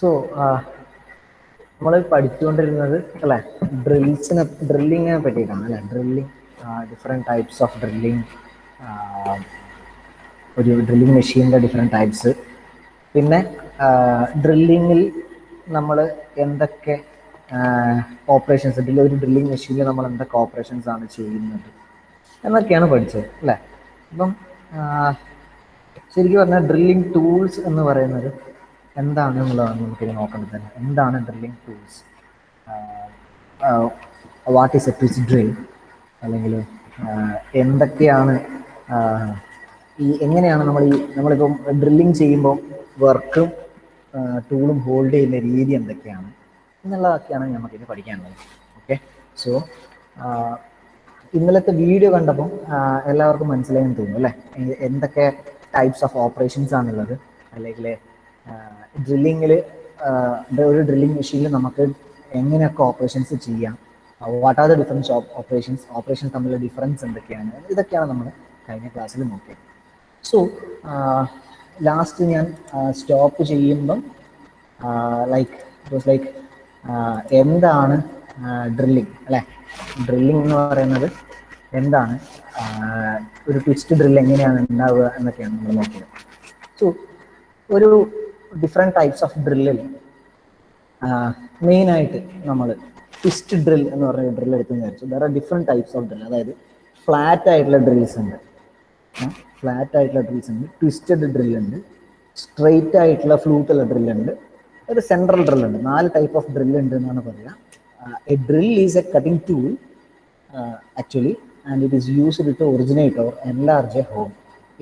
So നമ്മൾ പഠിച്ചുകൊണ്ടിരുന്നത് അല്ലേ, ഡ്രില്ലിങ്ങിനെ പറ്റിയിട്ടാണ് അല്ലേ. Drilling, different types of drilling, ഒരു ഡ്രില്ലിങ് മെഷീൻ്റെ ഡിഫറെൻറ്റ് ടൈപ്സ്, പിന്നെ ഡ്രില്ലിങ്ങിൽ നമ്മൾ എന്തൊക്കെ ഓപ്പറേഷൻസ്, ഒരു ഡ്രില്ലിങ് മെഷീനിൽ നമ്മൾ എന്തൊക്കെ ഓപ്പറേഷൻസ് ആണ് ചെയ്യുന്നത് എന്നൊക്കെയാണ് പഠിച്ചത് അല്ലേ. അപ്പം ശരിക്കും പറഞ്ഞാൽ ഡ്രില്ലിങ് ടൂൾസ് എന്ന് പറയുന്നത് എന്താണ് എന്നുള്ളതാണ് നമുക്കിത് നോക്കേണ്ടത് തന്നെ. എന്താണ് drilling tools, what is a twist drill, അല്ലെങ്കിൽ എന്തൊക്കെയാണ് എങ്ങനെയാണ് നമ്മളിപ്പം ഡ്രില്ലിങ് ചെയ്യുമ്പോൾ വർക്കും ടൂളും ഹോൾഡ് ചെയ്യുന്ന രീതി എന്തൊക്കെയാണ് എന്നുള്ളതൊക്കെയാണ് നമുക്കിത് പഠിക്കാനുള്ളത്. ഓക്കെ, സോ ഇന്നലത്തെ വീഡിയോ കണ്ടപ്പോൾ എല്ലാവർക്കും മനസ്സിലായെന്ന് തോന്നുന്നു അല്ലേ, എന്തൊക്കെ ടൈപ്സ് ഓഫ് ഓപ്പറേഷൻസ് ആണുള്ളത്, അല്ലെങ്കിൽ ഡ്രില്ലിങ്ങിൽ ഒരു ഡ്രില്ലിങ് മെഷീനിൽ നമുക്ക് എങ്ങനെയൊക്കെ ഓപ്പറേഷൻസ് ചെയ്യാം, what are the difference of operation തമ്മിലുള്ള ഡിഫറൻസ് എന്തൊക്കെയാണ്, ഇതൊക്കെയാണ് നമ്മൾ കഴിഞ്ഞ ക്ലാസ്സിൽ നോക്കിയത്. സോ ലാസ്റ്റ് ഞാൻ സ്റ്റോപ്പ് ചെയ്യുമ്പം ലൈക്ക് എന്താണ് ഡ്രില്ലിങ് അല്ലേ, ഡ്രില്ലിംഗ് എന്ന് പറയുന്നത് എന്താണ്, ഒരു ട്വിസ്റ്റ് ഡ്രിൽ എങ്ങനെയാണ് ഉണ്ടാവുക എന്നൊക്കെയാണ് നമ്മൾ നോക്കിയത്. സോ ഒരു ഡിഫറെൻറ്റ് ടൈപ്സ് ഓഫ് ഡ്രില്ലിൽ മെയിനായിട്ട് നമ്മൾ ട്വിസ്റ്റ് ഡ്രിൽ എന്ന് പറഞ്ഞ ഡ്രിൽ എടുത്തെന്ന് വിചാരിച്ചു. വേറെ ഡിഫറെൻറ്റ് ടൈപ്സ് ഓഫ് ഡ്രിൽ, അതായത് ഫ്ലാറ്റ് ആയിട്ടുള്ള ഡ്രിൽസ് ഉണ്ട്, ട്വിസ്റ്റഡ് ഡ്രില്ലുണ്ട്, സ്ട്രെയിറ്റ് ആയിട്ടുള്ള ഫ്ലൂട്ടുള്ള ഡ്രില്ലുണ്ട്, ഒരു സെൻട്രൽ ഡ്രില്ലുണ്ട്. 4 ടൈപ്പ് ഓഫ് ഡ്രില്ല് ഉണ്ട് എന്നാണ് പറയുക. A drill is a cutting tool actually, and it is used to originate or enlarge a hole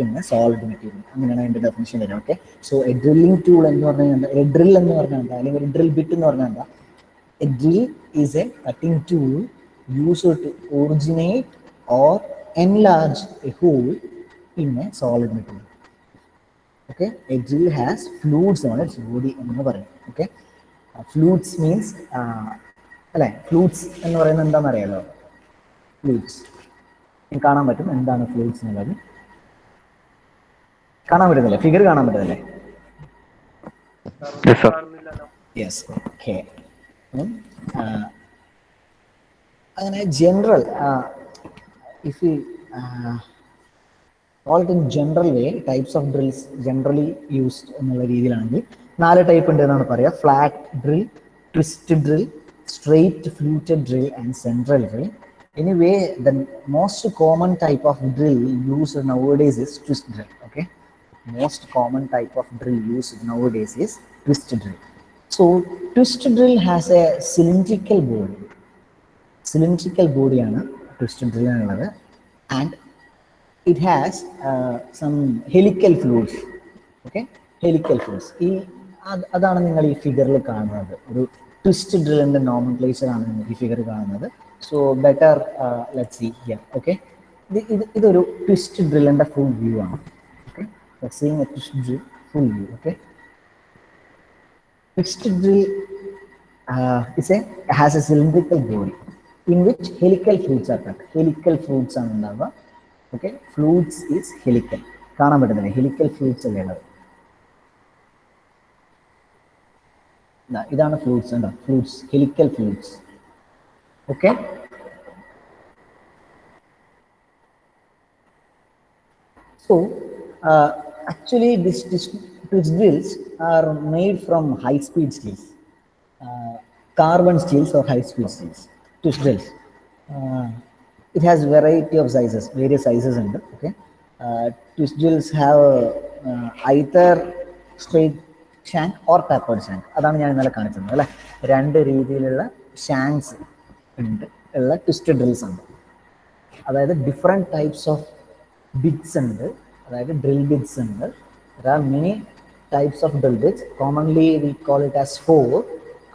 in a solid material. അങ്ങനെയാണ് അതിൻ്റെ ഡെഫിനിഷൻ വരിക. Okay, so a drilling tool എന്ന് പറഞ്ഞാൽ എന്താ, എ ഡ്രിൽ എന്ന് പറഞ്ഞാൽ എന്താ, അല്ലെങ്കിൽ ഒരു ഡ്രിൽ ബിറ്റ് എന്ന് പറഞ്ഞാൽ എന്താ, a drill is a cutting tool used to originate or enlarge a hole in a solid material. Okay, a drill has fluids on its body എന്ന് പറയും. ഓക്കെ, ഫ്ലൂയിഡ്സ് മീൻസ് അല്ലേ, ഫ്ലൂയിഡ്സ് എന്ന് പറയുന്നത് എന്താണെന്ന് അറിയാലോ. ഫ്ലൂയിഡ്സ് കാണാൻ പറ്റും, എന്താണ് ഫ്ലൂയിഡ്സ് എന്നുള്ളത് കാണാൻ പറ്റുന്നില്ലേ, ഫിഗർ കാണാൻ പറ്റുന്നില്ലേ? Yes, okay. അങ്ങനെ general, if we call it in general way, types of drills generally used എന്നുള്ള രീതിയിലാണെങ്കിൽ 4 ടൈപ്പ് ഉണ്ട് എന്നാണ് പറയുക. Flat drill, twist drill, straight fluted drill and central drill. Anyway, the most common type of drill used nowadays is twist drill. Okay, most common type of drill used nowadays is twist drill. So twist drill has a cylindrical ബോഡിയാണ് twist ഡ്രില്ലിനുള്ളത്, and it has some helical fluids. Okay, helical fluids അതാണ് നിങ്ങൾ ഈ ഫിഗറിൽ കാണുന്നത്. ഒരു twist ഡ്രില്ലിൻ്റെ നോമൻക്ലേച്ചറാണ് നിങ്ങൾ ഈ ഫിഗർ കാണുന്നത്. So better let's see here. Okay, ഇതൊരു ട്വിസ്റ്റ് ഡ്രില്ലിൻ്റെ ഫുൾ വ്യൂ ആണ്. Okay, seeing a twist drill full view. Okay, twist drill has a cylindrical body in which helical fluids are present. Helical fluids ആണ് ഉണ്ടാവുക. Okay, fluids is helical. കാണാൻ പറ്റുന്നില്ല, helical fluids അല്ലേ ഉള്ളത്. ഇതാണ് fluids ഉണ്ടോ, fluids, helical fluids. Okay, so actually these twist drills are made from high speed steels, carbon steels or high speed steels. Twist drills, it has variety of sizes, various sizes ഉണ്ട്. Okay, twist drills have either straight shank or tapered shank. അതാണ് ഞാൻ ഇന്നലെ കാണിച്ചത് അല്ലേ, 2 രീതിയിലുള്ള Shanks ഉണ്ട് ഉള്ള twist drills ഉണ്ട്. അതായത് ഡിഫറെൻറ്റ് ടൈപ്സ് ഓഫ് ബിറ്റ്സ് ഉണ്ട്, അതായത് ഡ്രിൽ ബിറ്റ്സ് ഉണ്ട്. There are many types of drill bits. Commonly we call it as 4.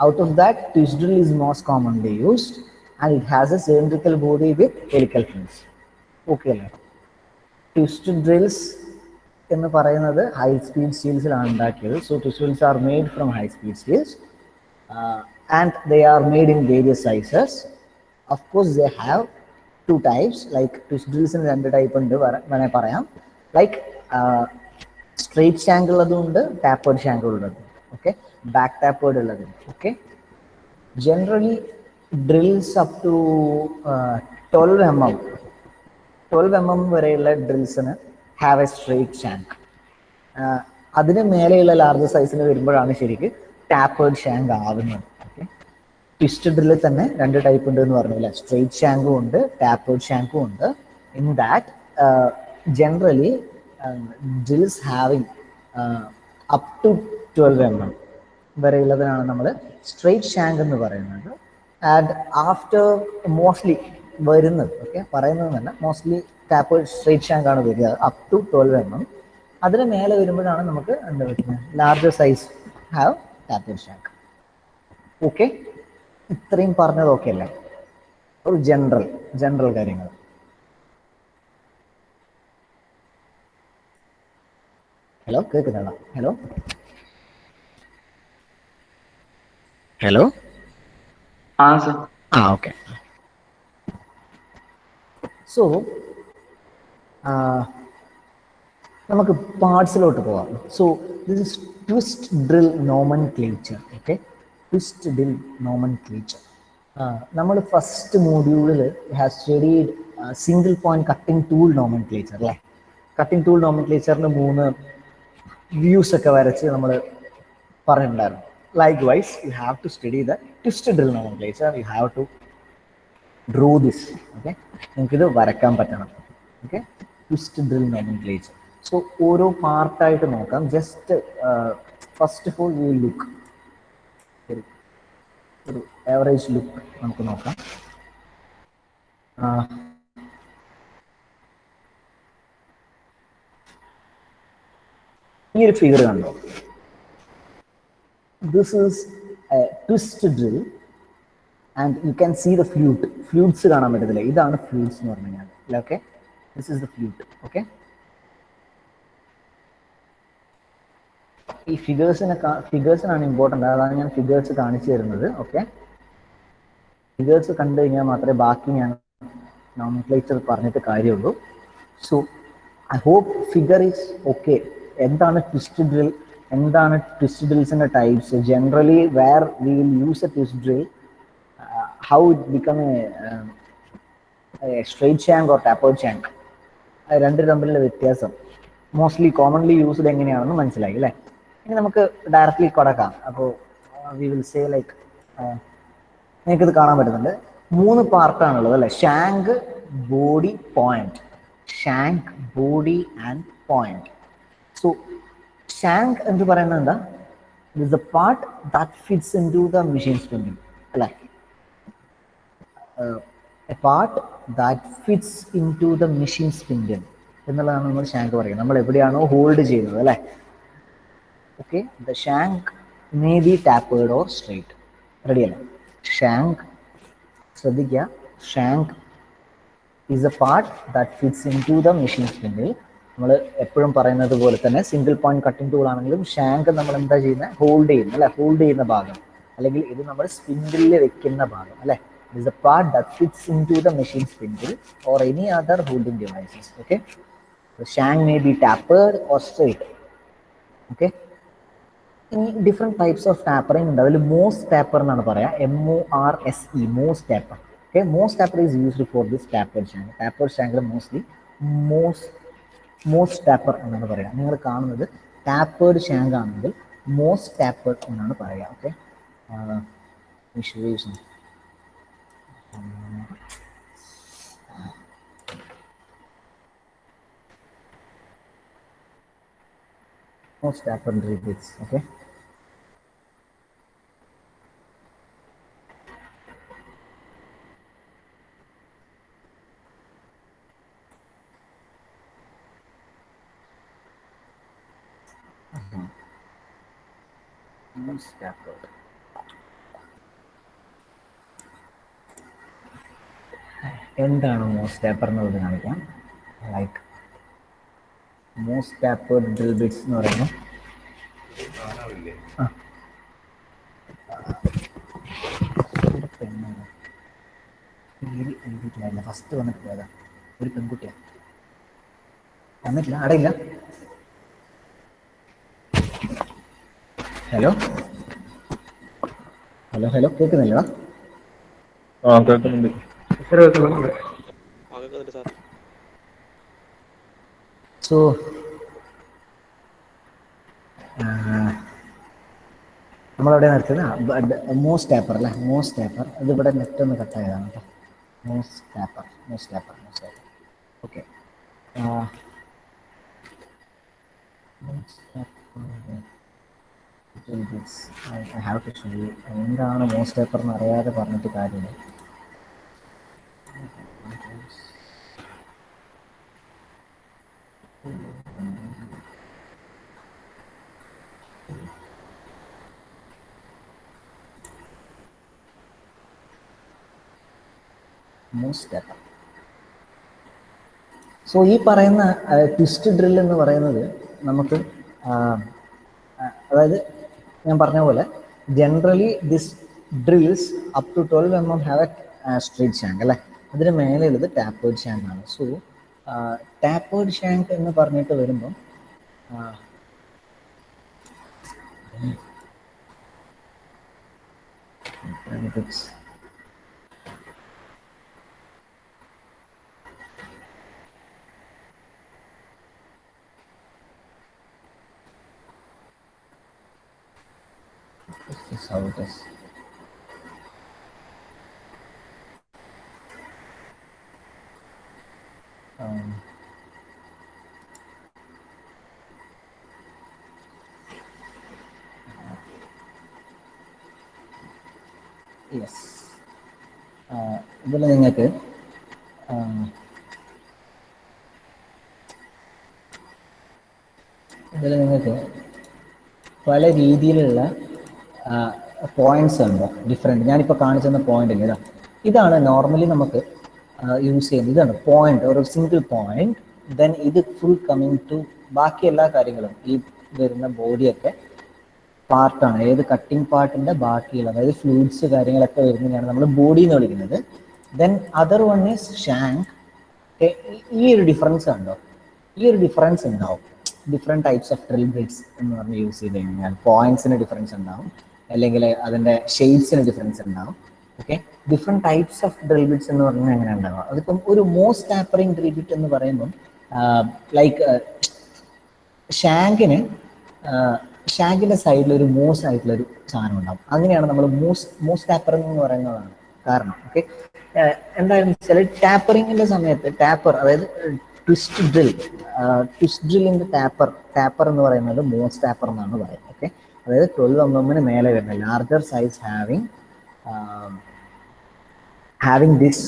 Out of that, twist drill is most commonly used, and it has a cylindrical body with helical fins. Okay, twist drills എന്ന് പറയുന്നത് high speed സ്റ്റീൽസിലാണ് ഉണ്ടാക്കിയത്. So twist drills are made from high speed steels, and they are made in various sizes. Of course they have 2 types. Like twist ഡ്രിൽസിന് 2 type ഉണ്ട് വേണേൽ പറയാം. Like straight shank ഉള്ളതും ഉണ്ട്, ടാപ്പേർഡ് ഷാങ്ക് ഉള്ളതും. Okay, back tapered ഉള്ളത്. Okay, generally drills up to 12 mm 12 mm വരെയുള്ള ഡ്രിൽസിന് ഹാവ് എ സ്ട്രെയിറ്റ് ഷാങ്ക്. അതിന് മേലെയുള്ള ലാർജ് സൈസിന് വരുമ്പോഴാണ് ശരിക്ക് ടാപ്പേർഡ് ഷാങ്ക് ആവുന്നത്. ഓക്കെ, ട്വിസ്റ്റ് ഡ്രില്ലിൽ തന്നെ രണ്ട് ടൈപ്പ് ഉണ്ട് എന്ന് പറഞ്ഞില്ല, സ്ട്രെയിറ്റ് ഷാങ്കും ഉണ്ട്, ടാപ്പേർഡ് ഷാങ്കും ഉണ്ട്. In that generally drills having up to 12 mm വരെയുള്ളതിനാണ് നമ്മൾ സ്ട്രെയിറ്റ് ഷാങ്ക് എന്ന് പറയുന്നത്. ആൻഡ് ആഫ്റ്റർ മോസ്റ്റ്ലി വരുന്നത്, ഓക്കെ പറയുന്നതെന്നല്ല, മോസ്റ്റ്ലി ടാപ്പേർഡ് സ്ട്രെയിറ്റ് ഷാങ്ക് ആണ് വരിക അപ് ടു 12 mm. അതിന് മേലെ വരുമ്പോഴാണ് നമുക്ക് എന്താ പറയുക larger size have tapered shank. Okay, ഇത്രയും പറഞ്ഞത് ഓക്കെ അല്ലേ? ഒരു ജനറൽ കാര്യങ്ങൾ. ഹലോ, കേൾക്കുന്നുണ്ടോ? Hello hello okay. സോ നമുക്ക് പാർട്സിലോട്ട് പോവാം. So this is twist drill nomenclature. Okay, twist drill nomenclature. നമ്മൾ ഫസ്റ്റ് മോഡ്യൂളിൽ have studied single point cutting tool nomenclature അല്ലേ? കട്ടിംഗ് ടൂൾ നോമൻക്ലേച്ചറിന് 3 വ്യൂസ് ഒക്കെ വരച്ച് നമ്മൾ പറഞ്ഞിട്ടുണ്ടായിരുന്നു. Likewise you have to study the twist drill nomenclature, you have to drew this. Okay, നിങ്ങൾക്കിത് വരക്കാൻ പറ്റണം. Okay, twist drill nomenclature. So ഓരോ പാർട്ടായിട്ട് നോക്കാം. Just first of all you look ഒരു ആവറേജ് ലുക്ക് നമുക്ക് നോക്കാം. ഈ ഒരു ഫിഗർ കണ്ടോ? This is a twist drill and you can see the flutes കാണാൻ പറ്റത്തില്ല. ഇതാണ് ഫ്ലൂട്ട്സ് എന്ന് പറഞ്ഞു കഴിഞ്ഞാൽ. Okay, this is the flute. Okay, ഈ ഫിഗേഴ്സിനാണ് ഇമ്പോർട്ടൻ്റ്, അതാണ് ഞാൻ ഫിഗേഴ്സ് കാണിച്ചു തരുന്നത്. ഓക്കെ, ഫിഗേഴ്സ് കണ്ടു കഴിഞ്ഞാൽ മാത്രമേ ബാക്കി ഞാൻ നോമൻക്ലേച്ചർ പറഞ്ഞിട്ട് കാര്യമുള്ളൂ. So I hope figure is okay. എന്താണ് ട്വിസ്റ്റ് ഡ്രിൽ, എന്താണ് ട്വിസ്റ്റ് ഡ്രിൽസിൻ്റെ types, generally where we will use a twist drill, how it become a straight shank or tapered shank, രണ്ട് തമ്മിലുള്ള വ്യത്യാസം, മോസ്റ്റ്ലി കോമൺലി യൂസ്ഡ് എങ്ങനെയാണെന്ന് മനസ്സിലായി അല്ലേ? ഇനി നമുക്ക് ഡയറക്റ്റ്ലി കടക്കാം. അപ്പോൾ വി വിൽ സേ ലൈക്ക്, നിങ്ങൾക്കിത് കാണാൻ പറ്റുന്നുണ്ട്, 3 പാർട്ടാണുള്ളത് അല്ലേ? Shank, body, point. Shank, body and point. So shank എന്ന് പറയുന്നത് എന്താ? It is the part that fits into the machine spindle അല്ലേ? A part that fits into the machine spindle എന്നുള്ളതാണ് നമ്മൾ ഷാങ്ക് പറയുന്നത്. നമ്മൾ എവിടെയാണോ ഹോൾഡ് ചെയ്യുന്നത് അല്ലേ? Okay, the shank may be tapered or straight. Ready അല്ലേ? ഷാങ്ക്, ശ്രദ്ധിക്കുക, shank is a part that fits into the machine spindle. നമ്മൾ എപ്പോഴും പറയുന്നത് പോലെ തന്നെ സിംഗിൾ പോയിന്റ് കട്ടിംഗ് ടൂൾ ആണെങ്കിലും ഷാങ്ക് നമ്മൾ എന്താ ചെയ്യുന്നത്? ഹോൾഡ് ചെയ്യുന്നത് അല്ലെ? ഹോൾഡ് ചെയ്യുന്ന ഭാഗം, അല്ലെങ്കിൽ ഇത് നമ്മൾ സ്പിൻഡിലിൽ വെക്കുന്ന ഭാഗം അല്ലെ? It is a part that fits into the machine spindle or any other holding devices. Okay, shank may be tapered or straight. Okay, ഇനി ഡിഫറെൻറ്റ് ടൈപ്സ് ഓഫ് ടാപ്പറിംഗ് ഉണ്ട്. അതിൽ മോസ് ടാപ്പർ എന്നാണ് പറയാം, MORSE, Morse taper. Okay, Morse taper is used for this tapered shank. Tapered ഷാങ്കിൽ mostly Morse taper എന്നാണ് പറയുക. നിങ്ങൾ കാണുന്നത് ടാപ്പേർഡ് ഷാങ്ക് ആണെങ്കിൽ മോസ് ടാപ്പേർഡ് എന്നാണ് പറയുക. Okay, Morse taper drills. Okay, Morse taper. എന്താണ് മോസ് ടാപ്പർ എന്നുള്ളത് കാണിക്കാം. Like Morse tapered drill bits എന്ന് പറയുന്നത് പേര് എഴുതിയിട്ടില്ല, ഫസ്റ്റ് വന്നിട്ട് പോയതാ, ഒരു പെൺകുട്ടിയാണ്, വന്നിട്ടില്ല, അടയില്ല. ഹലോ ഹലോ കേൾക്കുന്നില്ല? കേൾക്കുന്നുണ്ട്. സോ നമ്മളെവിടെ നിർത്തുന്നത്? മോസ് ടാപ്പർ അല്ലേ? Morse taper. അതിവിടെ നെറ്റ് ഒന്ന് കട്ടായതാണ് കേട്ടോ. Morse taper. Okay. I have to show you. എന്താണ് മോസ് ടാപ്പർ എന്ന് അറിയാതെ പറഞ്ഞിട്ട് കാര്യമില്ല. MOS taper. സോ ഈ പറയുന്ന ട്വിസ്റ്റ് ഡ്രിൽ എന്ന് പറയുന്നത് നമുക്ക് അതായത് ഞാൻ പറഞ്ഞ പോലെ generally this drills up to 12 mm have a straight shank അല്ലേ? അതിന് മേലെയുള്ളത് ടാപ്പേർഡ് ഷാങ്ക് ആണ്. സോ ടാപ്പേർഡ് ഷാങ്ക് എന്ന് പറഞ്ഞിട്ട് വരുമ്പം this is how it is. Yes, ഇതിൽ നിങ്ങൾക്ക് പല രീതിയിലുള്ള പോയിന്റ്സ് ഉണ്ട്, ഡിഫറെൻറ്റ്. ഞാനിപ്പോൾ കാണിച്ചെന്ന പോയിന്റ് ഇല്ല, ഇതാണ് നോർമലി നമുക്ക് യൂസ് ചെയ്യുന്നത്. ഇതാണ് പോയിന്റ്, ഒരു സിംഗിൾ പോയിന്റ്. ദെൻ ഇത് ഫുൾ കമ്മിങ് ടു ബാക്കി എല്ലാ കാര്യങ്ങളും ഈ വരുന്ന ബോഡിയൊക്കെ പാർട്ടാണ്. ഏത് കട്ടിങ് പാർട്ടിൻ്റെ ബാക്കിയുള്ള, അതായത് ഫ്ലൂയിഡ്സ് കാര്യങ്ങളൊക്കെ വരുന്നതാണ് നമ്മൾ ബോഡി എന്ന് വിളിക്കുന്നത്. Then other one is shank. ഈ ഒരു ഡിഫറൻസ് ഉണ്ടോ? ഈ ഒരു ഡിഫറൻസ് ഉണ്ടാവും different types of drill bits എന്ന് പറഞ്ഞ് യൂസ് ചെയ്ത് കഴിഞ്ഞാൽ. പോയിന്റ്സിന് ഡിഫറൻസ് ഉണ്ടാവും, അല്ലെങ്കിൽ അതിൻ്റെ ഷെയ്ഡ്സിന് ഡിഫറൻസ് ഉണ്ടാവും. Okay, different types of drill bits എന്ന് പറഞ്ഞാൽ എങ്ങനെ ഉണ്ടാവുക? അതിപ്പം ഒരു മോസ് ടാപ്പറിങ് ഡ്രിൽ ബിറ്റ് എന്ന് പറയുമ്പം ലൈക്ക് ഷാങ്കിൻ്റെ സൈഡിൽ ഒരു മോസ് ആയിട്ടുള്ളൊരു സാധനം ഉണ്ടാവും. അങ്ങനെയാണ് നമ്മൾ മോസ് ടാപ്പറിങ് എന്ന് പറയുന്നതാണ് കാരണം. ഓക്കെ, എന്തായാലും വെച്ചാൽ ടാപ്പറിങ്ങിൻ്റെ സമയത്ത് അതായത് ട്വിസ്റ്റ് ഡ്രില്ലിൻ്റെ ടാപ്പർ എന്ന് പറയുന്നത് മോസ് ടാപ്പർ എന്നാണ് പറയുന്നത്. ഓക്കെ, അതായത് 12 mm മേലെ വരുന്ന larger size having this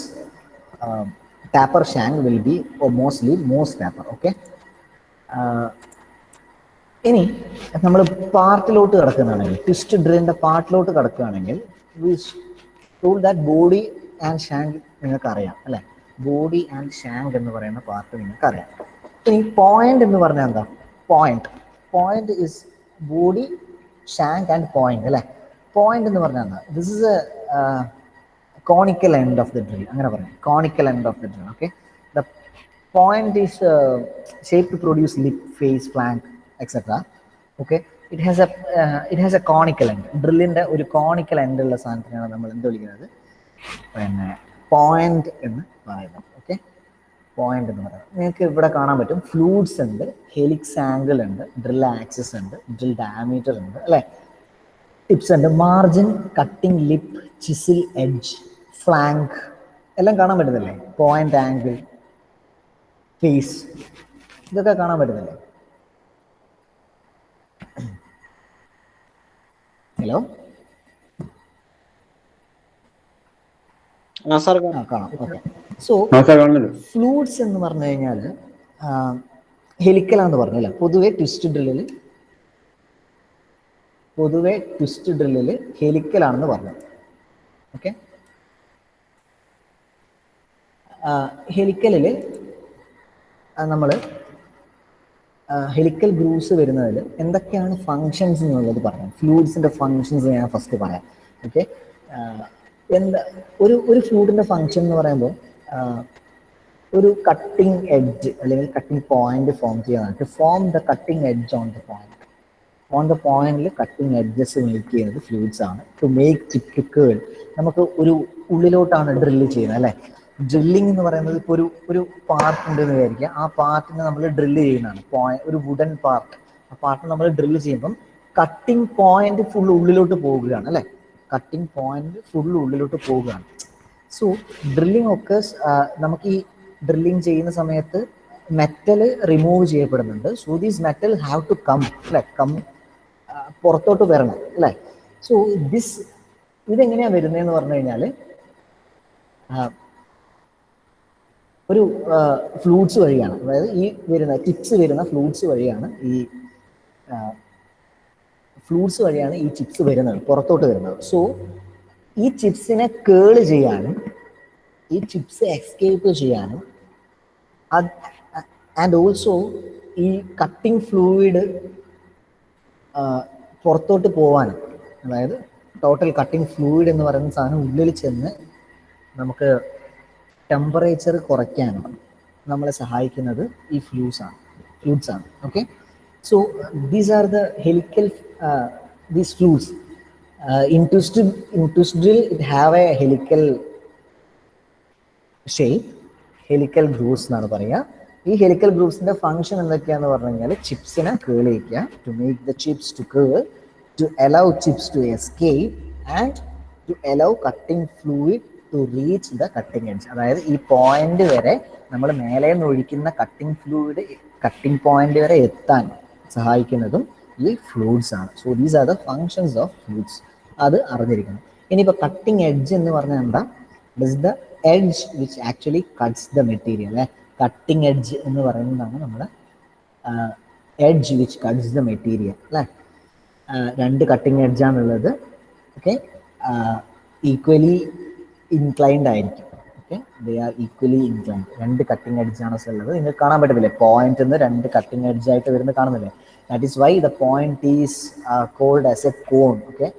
taper shank will be mostly Morse taper. Okay, ഇനി നമ്മൾ പാർട്ടിലോട്ട് കിടക്കുകയാണെങ്കിൽ, ട്വിസ്റ്റ് ഡ്രില്ലിൻ്റെ പാർട്ടിലോട്ട് കിടക്കുകയാണെങ്കിൽ, ദാറ്റ് ബോഡി ആൻഡ് ഷാങ്ക് നിങ്ങൾക്ക് അറിയാം അല്ലേ? ബോഡി ആൻഡ് ഷാങ്ക് എന്ന് പറയുന്ന പാർട്ട് നിങ്ങൾക്ക് അറിയാം. ഇനി പോയിന്റ് എന്ന് പറഞ്ഞാൽ എന്താ? Point is body, shank and point അല്ലേ? പോയിന്റ് എന്ന് പറഞ്ഞാൽ എന്താ? This is a conical end of the drill, അങ്ങനെ പറയാം. Conical end of the drill. Okay, the point is shape to produce lip, face, flank etcetera. Okay, it has a conical end. ഡ്രില്ലിൻ്റെ ഒരു conical end ഉള്ള സാധനത്തിനാണ് നമ്മൾ എന്ത് വിളിക്കുന്നത്? പിന്നെ point എന്ന് പറയുന്നത്. ഓക്കെ, പോയിന്റ് എന്ന് പറയുന്നത് നിങ്ങൾക്ക് ഇവിടെ കാണാൻ പറ്റും. ഫ്ലൂയിഡ്സ് ഉണ്ട്, ഹെലിക്സ് ആംഗിൾ ഉണ്ട്, ഡ്രിൽ ആക്സിസ് ഉണ്ട്, ഡ്രിൽ ഡയമീറ്റർ ഉണ്ട് അല്ലേ? ടിപ്സ് ഉണ്ട്, margin, cutting lip, ചിസിൽ edge, flank എല്ലാം കാണാൻ പറ്റുന്നില്ലേ? പോയിന്റ്, ആംഗിൾ, ഫേസ്, ഇതൊക്കെ കാണാൻ പറ്റുന്നില്ലേ? ഹലോ, കാണാം. ഓക്കെ, സോ ഫ്ലൂയിഡ്സ് എന്ന് പറഞ്ഞു കഴിഞ്ഞാൽ ഹെലിക്കലാന്ന് പറഞ്ഞില്ല. പൊതുവെ ട്വിസ്റ്റ് ഡ്രില്ലിൽ ഹെലിക്കലാണെന്ന് പറഞ്ഞു. ഓക്കെ, ഹെലിക്കലിൽ നമ്മൾ ഹെലിക്കൽ ഗ്രൂവ്സ് വരുന്നതിൽ എന്തൊക്കെയാണ് ഫങ്ഷൻസ് എന്നുള്ളത് പറയാം. ഫ്ലൂയിഡ്സിൻ്റെ ഫങ്ഷൻസ് ഞാൻ ഫസ്റ്റ് പറയാം. ഓക്കെ, ഒരു ഫ്ലൂയിഡിൻ്റെ ഫങ്ഷൻ എന്ന് പറയുമ്പോൾ ഒരു കട്ടിംഗ് എഡ്ജ് അല്ലെങ്കിൽ കട്ടിംഗ് പോയിന്റ് ഫോം ചെയ്യാനായിട്ട് form the cutting edge on the point. On the പോയിന്റിൽ കട്ടിങ് എഡ്ജസ് മേക്ക് ചെയ്യുന്നത് ഫ്ലൂയിഡ്സ് ആണ്. ടു മേക്ക് ഇറ്റ് കേൾ നമുക്ക് ഒരു ഉള്ളിലോട്ടാണ് ഡ്രില്ല് ചെയ്യുന്നത് അല്ലേ. ഡ്രില്ലിംഗ് എന്ന് പറയുന്നത് ഇപ്പോൾ ഒരു പാർട്ട് ഉണ്ടെന്ന് വിചാരിക്കുക, ആ പാർട്ടിനെ നമ്മൾ ഡ്രില്ല് ചെയ്യുന്നതാണ്. ഒരു വുഡൻ പാർട്ട്, ആ പാർട്ട് നമ്മൾ ഡ്രില്ല് ചെയ്യുമ്പം കട്ടിങ് പോയിന്റ് ഫുൾ ഉള്ളിലോട്ട് പോകുകയാണ് അല്ലേ. കട്ടിങ് പോയിന്റ് ഫുൾ ഉള്ളിലോട്ട് പോവുകയാണ്. സോ ഡ്രില്ലിംഗ് ഒക്കെ നമുക്ക് ഈ ഡ്രില്ലിംഗ് ചെയ്യുന്ന സമയത്ത് മെറ്റൽ റിമൂവ് ചെയ്യപ്പെടുന്നുണ്ട്. So these metal have to come അല്ലെ, പുറത്തോട്ട് വരണം അല്ലേ. സോ ഇതെങ്ങനെയാണ് വരുന്നതെന്ന് പറഞ്ഞു കഴിഞ്ഞാൽ ഒരു ഫ്ലൂയിഡ്സ് വഴിയാണ്. അതായത് ഈ വരുന്ന ചിപ്സ് വരുന്ന ഫ്ലൂയിഡ്സ് വഴിയാണ് ഈ ചിപ്സ് വരുന്നത്, പുറത്തോട്ട് വരുന്നത്. സോ ഈ ചിപ്സിനെ കേള് ചെയ്യാനും ഈ ചിപ്സ് എസ്കേപ്പ് ചെയ്യാനും ആൻഡ് ഓൾസോ ഈ കട്ടിങ് ഫ്ലൂയിഡ് പുറത്തോട്ട് പോവാനും, അതായത് ടോട്ടൽ കട്ടിങ് ഫ്ലൂയിഡ് എന്ന് പറയുന്ന സാധനം ഉള്ളിൽ ചെന്ന് നമുക്ക് ടെമ്പറേച്ചർ കുറയ്ക്കാനും നമ്മളെ സഹായിക്കുന്നത് ഈ ഫ്ലൂയിഡ്സ് ആണ്. Okay, so these are the helical these fluids in twist drill it have a helical shape, helical grooves എന്നാണ് പറയുക. ഈ ഹെലിക്കൽ ഗ്രൂവ്സിന്റെ ഫംഗ്ഷൻ എന്തൊക്കെയാന്ന് പറഞ്ഞു കഴിഞ്ഞാൽ ചിപ്സിനെ കേൾ ചെയ്യിക്കുക, to make the chips to curl, to allow chips to escape and to allow cutting fluid to reach the cutting edge. അതായത് ഈ പോയിന്റ് വരെ നമ്മൾ മേലെ നിന്ന് ഒഴിക്കുന്ന കട്ടിംഗ് ഫ്ലൂയിഡ് കട്ടിംഗ് പോയിന്റ് വരെ എത്താൻ സഹായിക്കുന്നതും ഈ ഫ്ലൂയിഡ്സ് ആണ്. So these are the functions of fluids. അത് അറിഞ്ഞിരിക്കണം. ഇനിയിപ്പോൾ കട്ടിംഗ് എഡ്ജ് എന്ന് പറഞ്ഞാൽ എന്താ? It is the edge which actually cuts the material. Cutting edge എന്ന് പറയുന്നതാണ് നമ്മുടെ edge which cuts the material അല്ലേ. രണ്ട് കട്ടിംഗ് എഡ്ജാണുള്ളത്. ഓക്കെ, ഈക്വലി ഇൻക്ലൈൻഡ് ആയിരിക്കും. Okay, they are equally inclined. രണ്ട് കട്ടിംഗ് എഡ്ജാണ് ഉള്ളത്. നിങ്ങൾക്ക് കാണാൻ പറ്റത്തില്ലേ, പോയിന്റ് നിന്ന് രണ്ട് കട്ടിംഗ് എഡ്ജ് ആയിട്ട് വരുന്നത് കാണുന്നില്ലേ. That is why the point is called as a cone. Okay,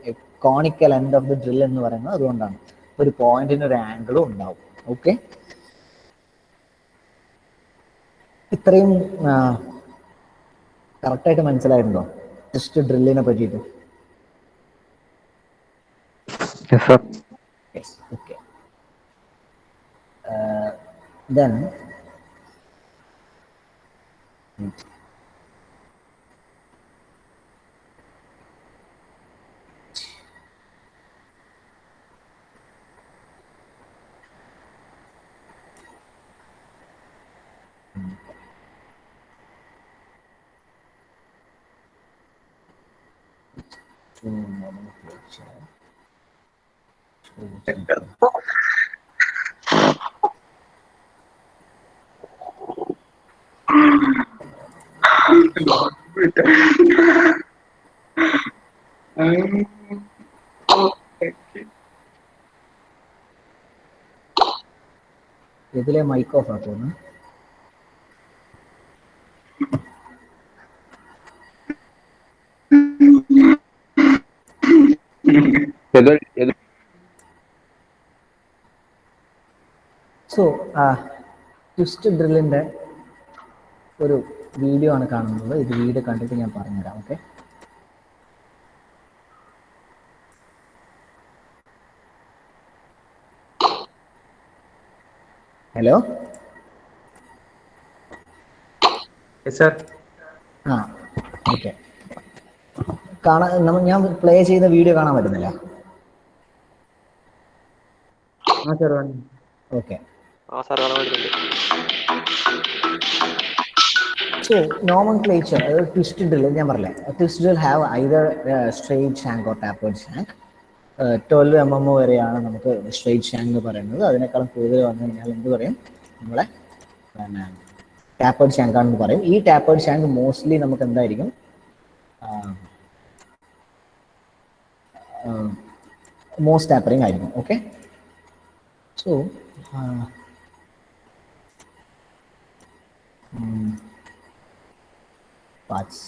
conical end of the drill എന്ന് പറയുന്നത് അതുകൊണ്ടാണ്. ഒരു പോയിന്റിന് ഒരു ആംഗിളും ഉണ്ടാവും. ഓക്കെ, ഇത്രയും കറക്റ്റായിട്ട് മനസ്സിലായിട്ടുണ്ടോ ജസ്റ്റ് ഡ്രില്ലിനെ പറ്റിയിട്ട്? Yes, okay. Then ഇതിലെ മൈക്ക് ഓഫ് ആക്കുന്നു. സോ ട്വിസ്റ്റ് ഡ്രില്ലിൻ്റെ ഒരു വീഡിയോ ആണ് കാണുന്നത്. ഇത് വീഡിയോ കണ്ടിട്ട് ഞാൻ പറഞ്ഞുതരാം. Okay, hello. ഓക്കെ, ഞാൻ പ്ലേ ചെയ്യുന്ന വീഡിയോ കാണാൻ പറ്റുന്നില്ല? ഓക്കെ, സോ നോമൻക്ലേച്ചർ, അതായത് ട്വിസ്റ്റ് ഡ്രിൽ ഞാൻ പറഞ്ഞില്ലേ, twist drill have either straight shank or tapered shank. 12 mm വരെയാണ് നമുക്ക് സ്ട്രെയിറ്റ് ഷാങ്ക് എന്ന് പറയുന്നത്. അതിനേക്കാളും കൂടുതൽ വന്നു കഴിഞ്ഞാൽ എന്ത് പറയും, നമ്മളെ പിന്നെ ടാപ്പേർഡ് ഷാങ്ക് ആണെന്ന് പറയും. ഈ ടാപ്പേർഡ് ഷാങ്ക് മോസ്റ്റ്ലി നമുക്ക് എന്തായിരിക്കും, മോസ്റ്റ് ടാപ്പറിങ് ആയിരിക്കും. ഓക്കെ, സോ പാർട്സ്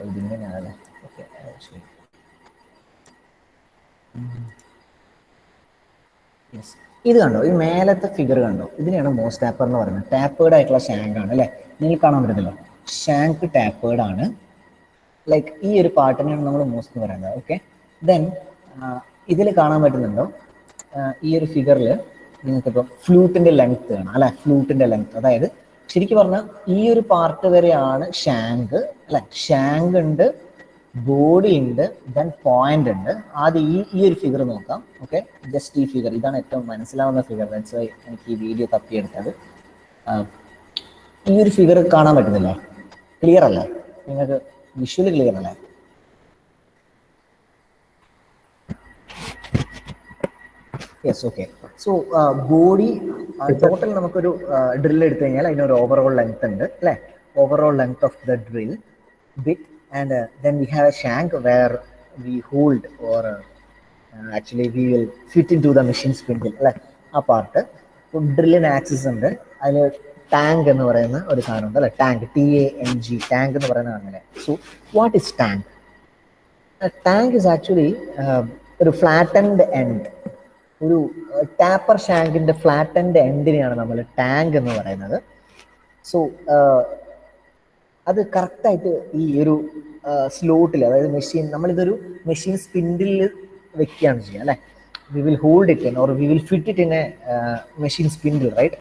ഇതിങ്ങനെയാണല്ലേ. ഓക്കെ, ശരി. യെസ്, ഇത് കണ്ടോ, ഈ മേലത്തെ ഫിഗർ കണ്ടോ, ഇതിനെയാണ് മോസ്റ്റ് ടാപ്പർ എന്ന് പറയുന്നത്. ടാപ്പേർഡ് ആയിട്ടുള്ള ഷാങ്ക് ആണ് അല്ലേ, നിങ്ങൾക്ക് കാണാൻ പറ്റുന്നില്ല. ഷാങ്ക് ടാപ്പേർഡ് ആണ്. ലൈക്ക് ഈ ഒരു പാട്ടിനാണ് നമ്മൾ മോസ്റ്റ് പറയുന്നത്. ഓക്കെ, ദെൻ ഇതിൽ കാണാൻ പറ്റുന്നുണ്ടോ ഈ ഒരു ഫിഗറിൽ നിങ്ങൾക്കിപ്പോൾ ഫ്ലൂട്ടിൻ്റെ ലെങ്ത് കാണാം അല്ലെ? ഫ്ലൂട്ടിൻ്റെ ലെങ്ത്, അതായത് ശരിക്കും പറഞ്ഞാൽ ഈ ഒരു പാർട്ട് വരെയാണ് ഷാങ്ക് അല്ലെ? ഷാങ്ക് ഉണ്ട്, ബോഡി ഉണ്ട്, ദെൻ പോയിന്റ് ഉണ്ട്. ആദ്യം ഈ ഒരു ഫിഗർ നോക്കാം. ഓക്കെ, ജസ്റ്റ് ഈ ഫിഗർ, ഇതാണ് ഏറ്റവും മനസ്സിലാവുന്ന ഫിഗർ. ദാറ്റ്സ് വൈ എനിക്ക് ഈ വീഡിയോ തപ്പിയെടുത്തത്. ഈ ഒരു ഫിഗർ കാണാൻ പറ്റുന്നില്ല? ക്ലിയർ അല്ലേ? നിങ്ങൾക്ക് വിഷ്വലി ക്ലിയർ അല്ലേ? Yes, okay. So body total നമുക്കൊരു ഡ്രിൽ എടുത്തു കഴിഞ്ഞാൽ അതിനൊരു ഓവറോൾ ലെങ്ത് ഉണ്ട് അല്ലേ? Overall length of the drill bit, and then we have a shank where we hold or actually we will fit into the machine spindle അല്ലേ? ആ part. ഡ്രില്ലിന് axis ഉണ്ട്, അതിൽ ടാങ്ക് എന്ന് പറയുന്ന ഒരു സാധനം ഉണ്ട് അല്ലെ? ടാങ്ക്, TANG, ടാങ്ക് എന്ന് പറയുന്നത് അങ്ങനെ. So what is tank? Tank is actually ഒരു ഫ്ലാറ്റൻഡ് എൻഡ്, ഒരു ടാപ്പർ ഷാങ്കിന്റെ ഫ്ലാറ്റൻഡ് എൻഡിനെയാണ് നമ്മൾ ടാങ്ക് എന്ന് പറയുന്നത്. സോ അത് കറക്റ്റായിട്ട് ഈ ഒരു സ്ലോട്ടിൽ, അതായത് മെഷീൻ, നമ്മളിതൊരു മെഷീൻ സ്പിൻഡിൽ വെക്കുകയാണ് ചെയ്യുക അല്ലേ? We will hold it in or we will fit it in a machine spindle, right?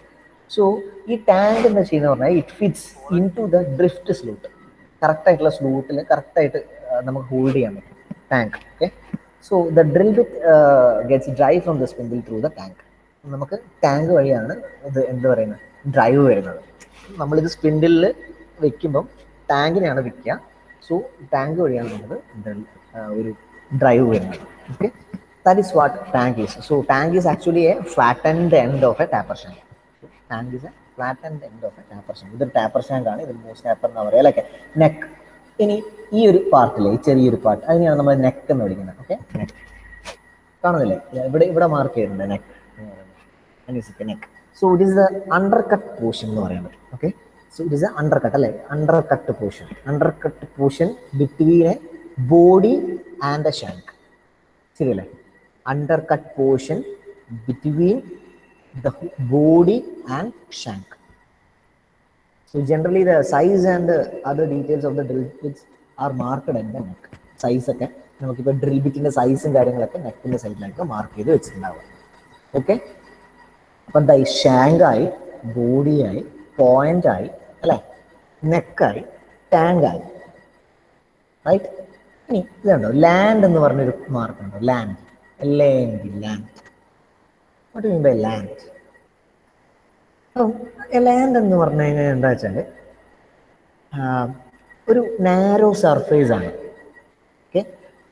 So ഈ ടാങ്ക് എന്ന് ചെയ്യുന്നത് പറഞ്ഞാൽ it fits into the drift slot. കറക്റ്റായിട്ടുള്ള സ്ലോട്ടിൽ കറക്റ്റായിട്ട് നമുക്ക് ഹോൾഡ് ചെയ്യാൻ പറ്റും tang. Okay, so the drill bit gets drive from the spindle through the tang. നമുക്ക് ടാങ്ക് വഴിയാണ് ഇത് എന്ത് പറയുന്നത്, ഡ്രൈവ് വരുന്നത്. നമ്മളിത് സ്പിൻഡിൽ വെക്കുമ്പം ടാങ്കിനെയാണ് വെക്കുക. സോ ടാങ്ക് വഴിയാണ് നമുക്ക് ഒരു ഡ്രൈവ് വരുന്നത്. Okay, that is what tank is. So tank is actually A flattened end of a taper shank. Tank is A flattened end of a taper shank. ഇതൊരു taper shank ആണ്, ഇതിൽ most taper എന്ന് പറയുക അല്ലേ? Neck. ഇനി ഈ ഒരു പാർട്ടിലെ ഈ ചെറിയൊരു പാർട്ട്, അതിനെയാണ് നമ്മൾ നെക്ക് എന്ന് വിളിക്കുന്നത്. ഓക്കെ, നെക്ക് കാണുന്നില്ലേ? ഇവിടെ മാർക്ക് ചെയ്തിട്ടുണ്ട് നെക്ക് എന്ന് പറയുന്നത്. Neck. So it is the undercut portion എന്ന് പറയാൻ പറ്റും. Okay, so it is a undercut അല്ലേ? Undercut portion, undercut portion between a body and a shank. ശരിയല്ലേ? Undercut portion between the body and shank. So generally the size and the other details of the drill bits are marked at the neck. Size ഒക്കെ നമുക്കിപ്പോൾ drill ബിറ്റിന്റെ സൈസും കാര്യങ്ങളൊക്കെ നെക്കിന്റെ സൈഡിലൊക്കെ mark ചെയ്ത് വെച്ചിട്ടുണ്ടാവുക. Okay, അപ്പം എന്താ ഈ ഷാങ്കായി, ബോഡിയായി, പോയിന്റായി അല്ലേ? നെക്കായി, ടാങ്കായി, റൈറ്റ്? ഇനി ഇതുണ്ടോ ലാൻഡ് എന്ന് പറഞ്ഞൊരു മാർക്കുണ്ടോ? Land, land. What do you mean by land? Land എന്ന് പറഞ്ഞു കഴിഞ്ഞാൽ എന്താ വെച്ചാൽ ഒരു നാരോ സർഫേസ് ആണ്. ഓക്കെ,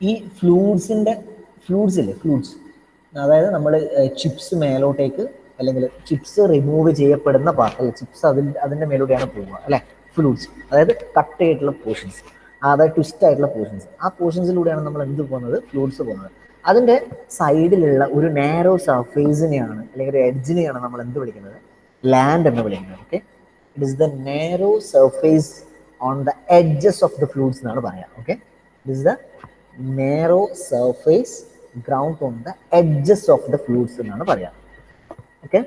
ഈ ഫ്ലൂയിഡ്സില്ലേ, ഫ്ലൂയിഡ്സ്, അതായത് നമ്മൾ ചിപ്സ് മേലോട്ടേക്ക് അല്ലെങ്കിൽ ചിപ്സ് റിമൂവ് ചെയ്യപ്പെടുന്ന പാർട്ട് അല്ലെ? ചിപ്സ് അതിൻ്റെ മേലോടെയാണ് പോവുക അല്ലെ? ഫ്ലൂയിഡ്സ്, അതായത് കട്ട് ചെയ്തിട്ടുള്ള പോർഷൻസ്, അതായത് ട്വിസ്റ്റ് ആയിട്ടുള്ള പോർഷൻസ്, ആ പോർഷൻസിലൂടെയാണ് നമ്മൾ എന്ത് പോകുന്നത്? ഫ്ലൂയിഡ്സ് പോകുന്നത്. അതിൻ്റെ സൈഡിലുള്ള ഒരു നാരോ സർഫേസിനെയാണ് അല്ലെങ്കിൽ ഒരു എഡ്ജിനെയാണ് നമ്മൾ എന്ത് വിളിക്കുന്നത്? ലാൻഡ് എന്ന് വിളിക്കുന്നത്. Okay, it is the narrow surface on the edges of the fluids എന്നാണ് പറയാം. Okay, it is the narrow surface ground on the edges of the fluids എന്നാണ് പറയാം. Okay,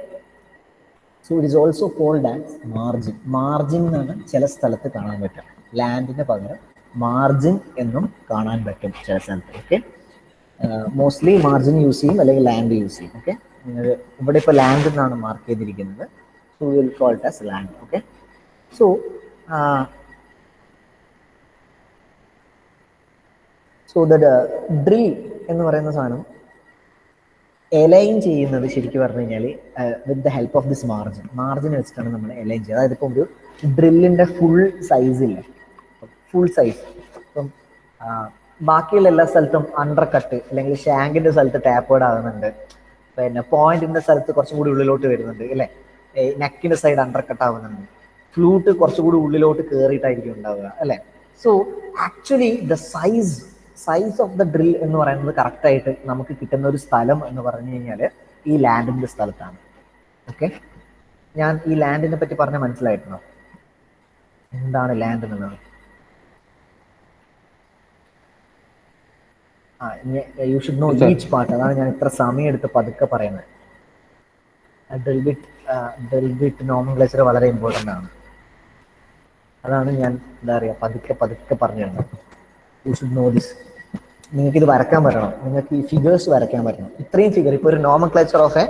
so it is also called as margin. Margin എന്നാണ് ചില സ്ഥലത്ത് കാണാൻ പറ്റുക. ലാൻഡിന് പകരം മാർജിൻ എന്നും കാണാൻ പറ്റും ചില സ്ഥലത്ത്. ഓക്കെ, മോസ്റ്റ്ലി മാർജിൻ യൂസ് ചെയ്യും അല്ലെങ്കിൽ ലാൻഡ് യൂസ് ചെയ്യും. ഓക്കെ, ഇവിടെ ഇപ്പോൾ ലാൻഡ് എന്നാണ് മാർക്ക് ചെയ്തിരിക്കുന്നത്. So will call it as land. Okay, so the drill എന്ന് പറയുന്ന സാധനം എലൈൻ ചെയ്യുന്നത് ശരിക്കും പറഞ്ഞു കഴിഞ്ഞാൽ with the help of this margin വെച്ചിട്ടാണ് നമ്മൾ എലൈൻ ചെയ്യുക. അതായത് ഇപ്പം ഒരു ഡ്രില്ലിൻ്റെ ഫുൾ സൈസില്ല, ഫുൾ സൈസ് ഇപ്പം ബാക്കിയുള്ള എല്ലാ സ്ഥലത്തും അണ്ടർ കട്ട് അല്ലെങ്കിൽ ഷാങ്കിന്റെ സ്ഥലത്ത് ടാപ്പേർഡ് ആകുന്നുണ്ട്, പിന്നെ പോയിന്റിന്റെ സ്ഥലത്ത് കുറച്ചും കൂടി ഉള്ളിലോട്ട് വരുന്നുണ്ട് അല്ലേ? നെക്കിന്റെ സൈഡ് അണ്ടർ കട്ട് ആവുന്നുണ്ട്, ഫ്ലൂട്ട് കുറച്ചുകൂടി ഉള്ളിലോട്ട് കയറിയിട്ടായിരിക്കും ഉണ്ടാവുക അല്ലേ? So actually the size of the drill എന്ന് പറയുന്നത് കറക്റ്റായിട്ട് നമുക്ക് കിട്ടുന്ന ഒരു സ്ഥലം എന്ന് പറഞ്ഞു കഴിഞ്ഞാൽ ഈ ലാൻഡിന്റെ സ്ഥലത്താണ്. ഓക്കെ, ഞാൻ ഈ ലാൻഡിനെ പറ്റി പറഞ്ഞാൽ മനസ്സിലായിട്ടുണ്ടോ? എന്താണ് ലാൻഡ് എന്നുള്ളത്? You should know each part. അതാണ് ഞാൻ ഇത്ര സമയം എടുത്ത് പതുക്കെ പറയുന്നത്. ഡ്രിൽ ബിറ്റ് നോമൻക്ലേച്ചർ വളരെ ഇമ്പോർട്ടൻ്റ് ആണ്. അതാണ് ഞാൻ എന്താ പറയുക പതുക്കെ പതുക്കെ പറഞ്ഞു തരുന്നത്. You should know this. നിങ്ങൾക്ക് ഇത് വരയ്ക്കാൻ പറ്റണം, നിങ്ങൾക്ക് ഈ ഫിഗേഴ്സ് വരയ്ക്കാൻ പറ്റണം. ഇത്രയും ഫിഗർ, ഇപ്പോൾ ഒരു nomenclature of A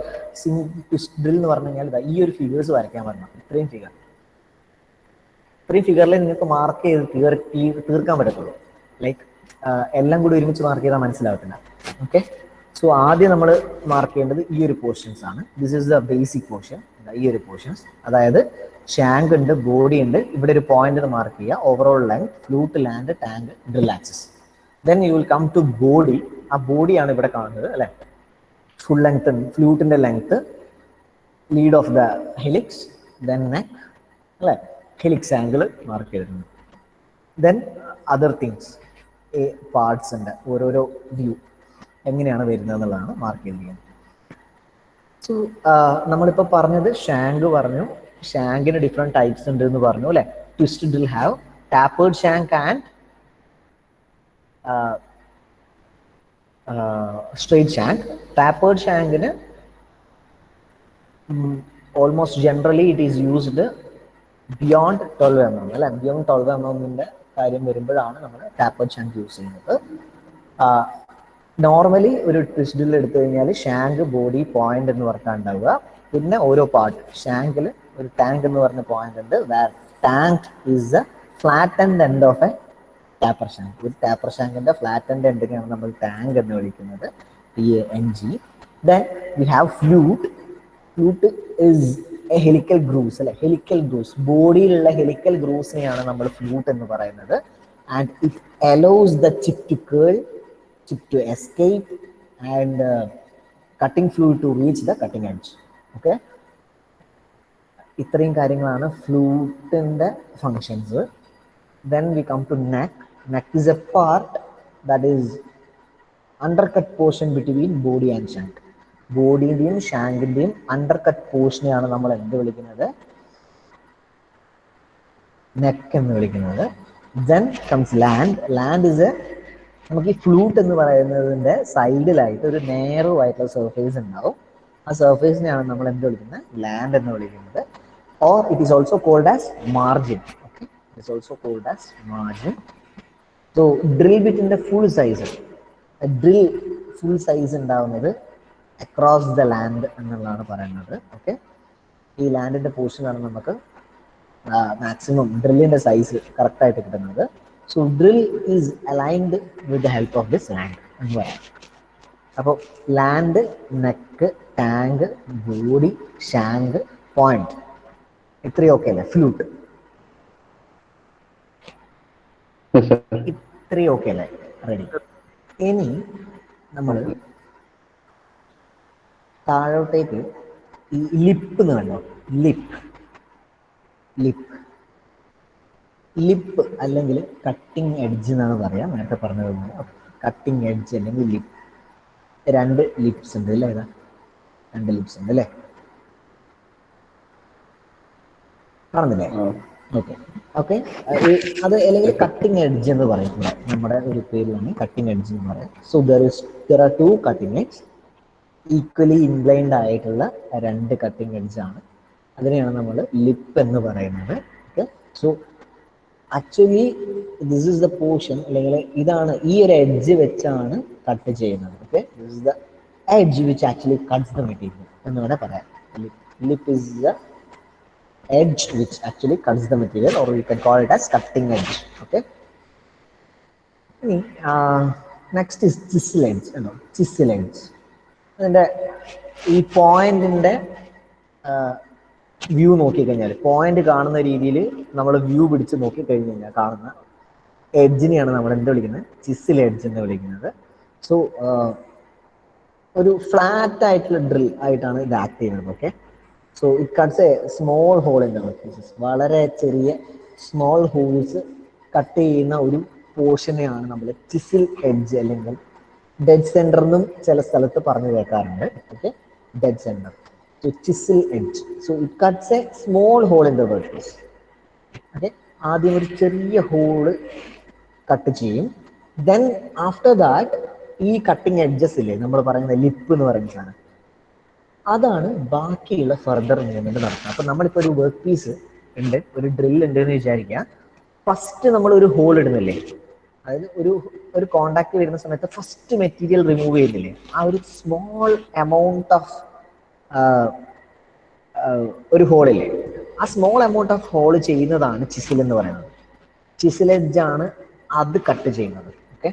twist drill എന്ന് പറഞ്ഞു കഴിഞ്ഞാൽ ഈ ഒരു ഫിഗേഴ്സ് വരയ്ക്കാൻ പറ്റണം. ഇത്രയും ഫിഗറിൽ നിങ്ങൾക്ക് മാർക്ക് ചെയ്ത് തീർക്കാൻ പറ്റത്തുള്ളൂ. ലൈക്ക് എല്ലാം കൂടി ഒരുമിച്ച് മാർക്ക് ചെയ്താൽ മനസ്സിലാവത്തില്ല. ഓക്കെ, സോ ആദ്യം നമ്മൾ മാർക്ക് ചെയ്യേണ്ടത് ഈ ഒരു പോർഷൻസ് ആണ്. This is the basic portion. ഈ ഒരു പോർഷൻസ്, അതായത് ഷാങ്ക് ഉണ്ട്, ബോഡി ഉണ്ട്, ഇവിടെ ഒരു പോയിന്റ് മാർക്ക് ചെയ്യുക, overall length, flute, land, tank, drill axis. Then you will come to body. ആ ബോഡിയാണ് ഇവിടെ കാണുന്നത് അല്ലെ. ഫുൾ ലെങ്ത്, ഫ്ലൂട്ടിന്റെ length, lead of the helix, then neck അല്ലെ, ഹെലിക്സ് ആംഗിൾ മാർക്ക് ചെയ്തിട്ടുണ്ട്. ദെൻ അതർ തിങ്സ്, പാർട്സ് ഉണ്ട്, ഓരോരോ വ്യൂ എങ്ങനെയാണ് വരുന്നത് എന്നുള്ളതാണ് മാർക്ക് ചെയ്തിരിക്കുന്നത്. സോ നമ്മളിപ്പോൾ പറഞ്ഞത് ഷാങ്ക് പറഞ്ഞു, ഷാങ്കിന് ഡിഫറെന്റ് ടൈപ്സ് ഉണ്ട് എന്ന് പറഞ്ഞു അല്ലെ. Twist drill have tapered shank and straight shank. Tapered ഷാങ്കിന് almost generally it is used beyond 12 mm അല്ലെ. ബിയോണ്ട് 12 mm കാര്യം വരുമ്പോഴാണ് നമ്മൾ ടാപ്പേർഡ് ഷാങ്ക് യൂസ് ചെയ്യുന്നത്. നോർമലി ഒരു ട്വിസ്റ്റ് ഡ്രിൽ എടുത്തു കഴിഞ്ഞാൽ ഷാങ്ക്, ബോഡി, പോയിന്റ് എന്ന് പറഞ്ഞാൽ ഉണ്ടാവുക. പിന്നെ ഓരോ പാർട്ട്, ഷാങ്കിൽ ഒരു ടാങ്ക് എന്ന് പറഞ്ഞ പോയിന്റ് ഉണ്ട്. Tang is the flattened end of a taper shank. ഒരു ടാപ്പർ ഷാങ്കിന്റെ ഫ്ലാറ്റൻഡ് എൻഡിനെയാണ് നമ്മൾ ടാങ്ക് എന്ന് വിളിക്കുന്നത്, TANG. Then we have flute. Flute is a helical grooves അല്ലെ. ഹെലിക്കൽ ഗ്രൂസ്, ബോഡിയിലുള്ള ഹെലിക്കൽ ഗ്രൂസിനെയാണ് നമ്മൾ ഫ്ലൂട്ട് എന്ന് പറയുന്നത്. And it allows the chip to curl, chip to escape, and cutting fluid to reach the cutting edge. Okay, ഇത്രയും കാര്യങ്ങളാണ് ഫ്ലൂട്ടിന്റെ functions. Then we come to neck. Neck is a part that is undercut portion between body and shank. ബോഡിയുടെയും ഷാങ്കിന്റെയും undercut പോർഷനെയാണ് നമ്മൾ എന്ത് വിളിക്കുന്നത്, neck എന്ന് വിളിക്കുന്നത്. Then comes land. Land is a, നമുക്ക് ഈ ഫ്ലൂട്ട് എന്ന് പറയുന്നതിന്റെ സൈഡിലായിട്ട് ഒരു നേരോ ആയിട്ടുള്ള സർഫേസ് ഉണ്ടാവും. ആ സർഫേസിനെയാണ് നമ്മൾ എന്ത് വിളിക്കുന്നത്, ലാൻഡ് എന്ന് വിളിക്കുന്നത്. Or it is also called as margin. Okay, it is also called as margin. So drill ബിറ്റിന്റെ full size, drill full size ഉണ്ടാവുന്നത് അക്രോസ് ദ ലാൻഡ് എന്നുള്ളതാണ് പറയുന്നത്. ഓക്കെ, ഈ ലാൻഡിന്റെ പോർഷനാണ് നമുക്ക് മാക്സിമം ഡ്രില്ലിന്റെ സൈസ് കറക്റ്റ് ആയിട്ട് കിട്ടുന്നത്. So drill is aligned with the help of this land എന്ന് പറയാം. അപ്പോൾ land, neck, tank, body, shank, point, ഇത്രയും ഓക്കെ അല്ലേ. ഫ്ലൂട്ട് ഇത്രയും ഓക്കെ അല്ലേ, റെഡി. ഇനി നമ്മൾ താഴോട്ടേക്ക് ഈ ലിപ്പ് എന്ന് കണ്ടോ, ലിപ്പ് അല്ലെങ്കിൽ കട്ടിങ് എഡ്ജ് എന്നാണ് പറയാ. നേരത്തെ പറഞ്ഞത് കട്ടിങ് എഡ്ജ് അല്ലെങ്കിൽ ലിപ്പ്. രണ്ട് ലിപ്സ് ഉണ്ട് അല്ലേ, ഏതാ രണ്ട് ലിപ്സ് ഉണ്ട് അല്ലേ, കാണുന്നില്ലേ? ഓക്കെ ഓക്കെ, അത് അല്ലെങ്കിൽ കട്ടിങ് എഡ്ജ് എന്ന് പറയും നമ്മുടെ ഒരു പേരിലാണ് കട്ടിങ് എഡ്ജ് എന്ന് പറയാം. So there are two cutting edge, equally inclined ആയിട്ടുള്ള രണ്ട് കട്ടിങ് എഡ്ജ് ആണ്. അതിനെയാണ് നമ്മൾ ലിപ്പ് എന്ന് പറയുന്നത്. Okay, so actually this is the portion, അല്ലെങ്കിൽ ഇതാണ് ഈ ഒരു എഡ്ജ് വെച്ചാണ് കട്ട് ചെയ്യുന്നത്. Okay, this is the edge which actually cuts the material എന്ന് വേണേൽ പറയാം. Lip is the edge which actually cuts the material, or you can call it as cutting edge. Okay, next is chisel edge. Chisel edge, അതിന്റെ ഈ പോയിന്റിന്റെ view നോക്കിക്കഴിഞ്ഞാൽ, point കാണുന്ന രീതിയിൽ നമ്മൾ വ്യൂ പിടിച്ച് നോക്കിക്കഴിഞ്ഞ് കഴിഞ്ഞാൽ കാണുന്ന എഡ്ജിനെയാണ് നമ്മൾ എന്ത് വിളിക്കുന്നത്, ചിസിൽ എഡ്ജ് എന്ന് വിളിക്കുന്നത്. സോ ഒരു ഫ്ലാറ്റ് ആയിട്ടുള്ള ഡ്രിൽ ആയിട്ടാണ് ഇത് ആക്ട് ചെയ്യുന്നത്. Okay, so it cuts a small hole in the pieces. വളരെ ചെറിയ സ്മോൾ ഹോൾസ് കട്ട് ചെയ്യുന്ന ഒരു പോർഷനെയാണ് നമ്മൾ ചിസിൽ എഡ്ജ് അല്ലെങ്കിൽ ഡെഡ് സെന്റർ എന്നും ചില സ്ഥലത്ത് പറഞ്ഞു കേൾക്കാറുണ്ട്. Okay, dead centre. So chisel edge. So it cuts a small hole in the workpiece. Okay, ആദ്യം ഒരു ചെറിയ ഹോള് കട്ട് ചെയ്യും. ദെൻ ആഫ്റ്റർ ദാറ്റ് ഈ കട്ടിങ് എഡ്ജസ് ഇല്ലേ നമ്മൾ പറയുന്ന ലിപ്പ് എന്ന് പറയുന്ന സാധനം, അതാണ് ബാക്കിയുള്ള ഫർദർ മൂവ്മെന്റ് നടക്കുന്നത്. അപ്പൊ നമ്മളിപ്പോൾ ഒരു വർക്ക് പീസ് ഉണ്ട്, ഒരു ഡ്രിൽ ഉണ്ട് എന്ന് വിചാരിക്കുക. ഫസ്റ്റ് നമ്മൾ ഒരു ഹോൾ ഇടുന്നില്ലേ, അതായത് ഒരു കോണ്ടാക്ട് വരുന്ന സമയത്ത് ഫസ്റ്റ് മെറ്റീരിയൽ റിമൂവ് ചെയ്യുന്നില്ലേ, ആ ഒരു സ്മോൾ എമൗണ്ട് ഓഫ് ഒരു ഹോളില്ലേ, ആ സ്മോൾ എമൗണ്ട് ഓഫ് ഹോൾ ചെയ്യുന്നതാണ് ചിസിൽ എന്ന് പറയുന്നത്. ചിസിൽ എഡ്ജ് ആണ് അത് കട്ട് ചെയ്യുന്നത്. ഓക്കെ,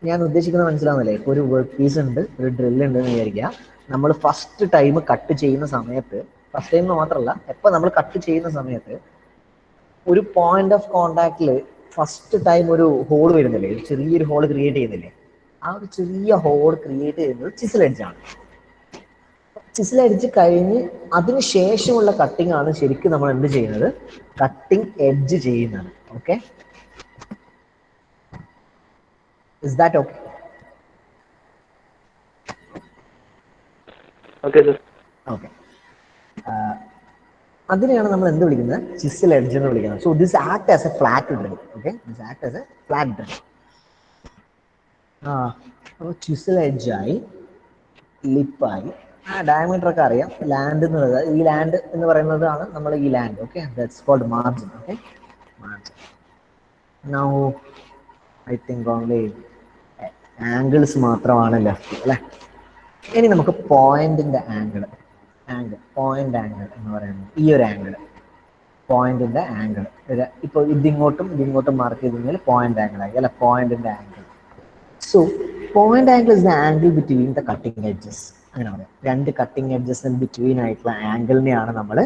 ഞാൻ ഉദ്ദേശിക്കുന്നത് മനസ്സിലാവുന്നില്ലേ? ഇപ്പോൾ ഒരു വർക്ക് പീസ് ഉണ്ട്, ഒരു ഡ്രില്ല് ഉണ്ട് എന്ന് വിചാരിക്കുക. നമ്മൾ ഫസ്റ്റ് ടൈം കട്ട് ചെയ്യുന്ന സമയത്ത്, ഫസ്റ്റ് ടൈം മാത്രമല്ല, എപ്പോൾ നമ്മൾ കട്ട് ചെയ്യുന്ന സമയത്ത് ഒരു പോയിന്റ് ഓഫ് കോണ്ടാക്റ്റിൽ ഫസ്റ്റ് ടൈം ഒരു ഹോൾ വരുന്നില്ലേ, ഒരു ചെറിയൊരു ഹോൾ ക്രിയേറ്റ് ചെയ്യുന്നില്ലേ, ആ ഒരു ചെറിയ ഹോൾ ക്രിയേറ്റ് ചെയ്യുന്നത് ചിസിൽ എഡ്ജ് ആണ്. ചിസിൽ എഡ്ജ് കഴിഞ്ഞ് അതിന് ശേഷമുള്ള കട്ടിംഗ് ആണ് ശരിക്കും നമ്മൾ എന്ത് ചെയ്യുന്നത്, കട്ടിംഗ് എഡ്ജ് ചെയ്യുന്നത്. Okay, is that okay? Okay sir. Okay, അതിനെയാണ് നമ്മൾ എന്ത് വിളിക്കുന്നത്, ചിസിൽ എഡ്ജ് എന്ന് വിളിക്കുന്നത്. So this act as A flat drill. Okay, this act as A flat drill. അപ്പോൾ ചിസിൽ എഡ്ജായി, ലിപ്പായി, ആ ഡയമീറ്റർ ഒക്കെ അറിയാം. ലാൻഡ് എന്ന് പറയുന്നത്, ഈ ലാൻഡ് എന്ന് പറയുന്നതാണ് നമ്മൾ ഈ land. Okay, that's called margin. Okay, margin. Now I think only angles മാത്രമാണ് ലെഫ്റ്റ് അല്ലേ. ഇനി നമുക്ക് പോയിന്റിന്റെ ആംഗിൾ, പോയിന്റ് ആംഗിൾ എന്ന് പറയുന്നത് ഈ ഒരു ആംഗിൾ, പോയിന്റിന്റെ ആംഗിൾ. ഇപ്പോൾ ഇതിങ്ങോട്ടും മാർക്ക് ചെയ്ത് കഴിഞ്ഞാൽ പോയിന്റ് ആംഗിൾ ആയി അല്ലെ, പോയിന്റിന്റെ angle. So point angle is the angle between the cutting edges. അങ്ങനെ പറയാം, രണ്ട് കട്ടിംഗ് എഡ്ജസിന് ബിറ്റ്വീൻ ആയിട്ടുള്ള ആംഗിളിനെയാണ് നമ്മൾ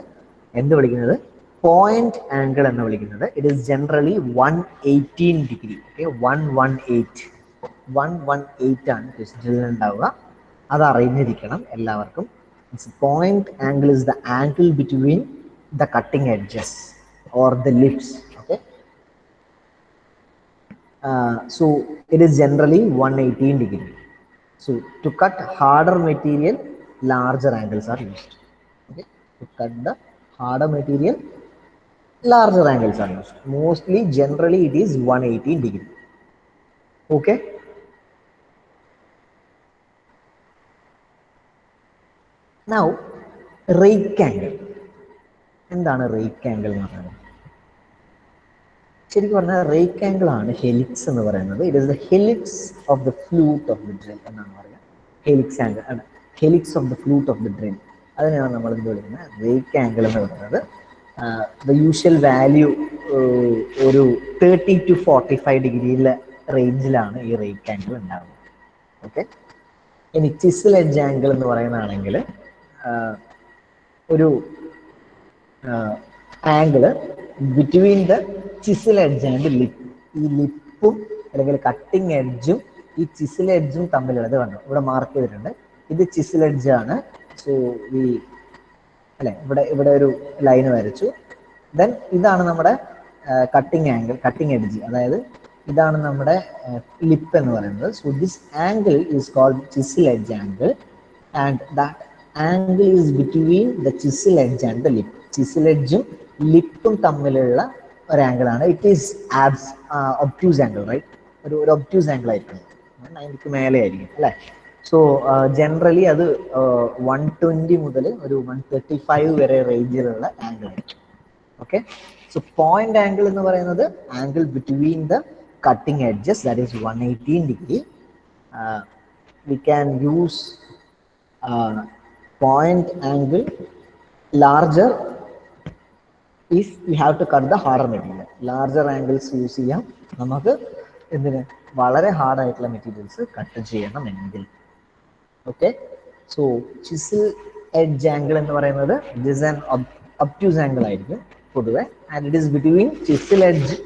എന്ത് വിളിക്കുന്നത്, പോയിന്റ് ആംഗിൾ എന്ന് വിളിക്കുന്നത്. It is generally 118 degree. Okay, 118 ആണ് ഡ്രില്ലിൽ ഉണ്ടാവുക. അത് അറിഞ്ഞിരിക്കണം എല്ലാവർക്കും. Point angle is the angle between the cutting edges or the lips. Okay, so it is generally 118 degree. So to cut harder material, larger angles are used. Okay, to cut the harder material, larger angles are used. Mostly, generally, it is 118 degree. Okay. Now, rake angle. എന്താണ് rake angle എന്ന് പറയുന്നത്? ശരിക്കും പറഞ്ഞാൽ rake angle ആണ് helix എന്ന് പറയുന്നത്. It is the helix of the flute of the drill എന്നാണ് പറയുക. ഹെലിക്സ് ആംഗിൾ ആണ്, helix of the flute of the drill. അതിനെയാണ് നമ്മൾ എന്ത് വിളിക്കുന്നത്, റേക്ക് ആംഗിൾ എന്ന് പറയുന്നത്. ദ യൂഷ്വൽ വാല്യൂ ഒരു 30 to 45 ഡിഗ്രിയിലെ റേഞ്ചിലാണ് ഈ റേക്ക് ആംഗിൾ ഉണ്ടാകുന്നത്. ഓക്കെ, ഇനി ചിസിൽ എഡ്ജ് ആംഗിൾ എന്ന് പറയുന്നതാണെങ്കിൽ ഒരു angle between the chisel edge and lip. ഈ ലിപ്പും അല്ലെങ്കിൽ കട്ടിങ് എഡ്ജും ഈ ചിസിൽ എഡ്ജും തമ്മിലുള്ളത് കണ്ടു, ഇവിടെ മാർക്ക് ചെയ്തിട്ടുണ്ട്. ഇത് ചിസിൽ എഡ്ജ് ആണ്. സോ ഈ അല്ലെ, ഇവിടെ ഒരു ലൈന് വരച്ചു. ദെൻ ഇതാണ് നമ്മുടെ കട്ടിങ് ആംഗിൾ, കട്ടിങ് എഡ്ജ്, അതായത് ഇതാണ് നമ്മുടെ ലിപ്പ് എന്ന് പറയുന്നത്. So this angle is called chisel edge angle and that angle is between the chisel edge and the lip. ചിസിൽ എഡ്ജും ലിപ്പും തമ്മിലുള്ള ഒരു ആംഗിൾ ആണ്. It is obtuse angle, right? ഒരു ഒബ്റ്റ്യൂസ് ആംഗിൾ ആയിരിക്കും, 90ക്ക് മേലെ ആയിരിക്കും അല്ലേ. സോ ജനറലി അത് 120 മുതൽ ഒരു 135 വരെ റേഞ്ചിലുള്ള ആംഗിൾ ആയിരിക്കും. ഓക്കെ, സോ പോയിന്റ് ആംഗിൾ എന്ന് പറയുന്നത് angle between the cutting edges, that is 118 degree. We can use point angle larger if we have to cut the harder material. Larger angles use ചെയ്യാം നമുക്ക് എന്തിന്, വളരെ ഹാർഡ് ആയിട്ടുള്ള materials cut ചെയ്യണമെങ്കിൽ. Okay, so ചിസിൽ edge angle എന്ന് പറയുന്നത് it is an obtuse angle ആയിരിക്കും പൊതുവെ, and it is between ചിസിൽ edge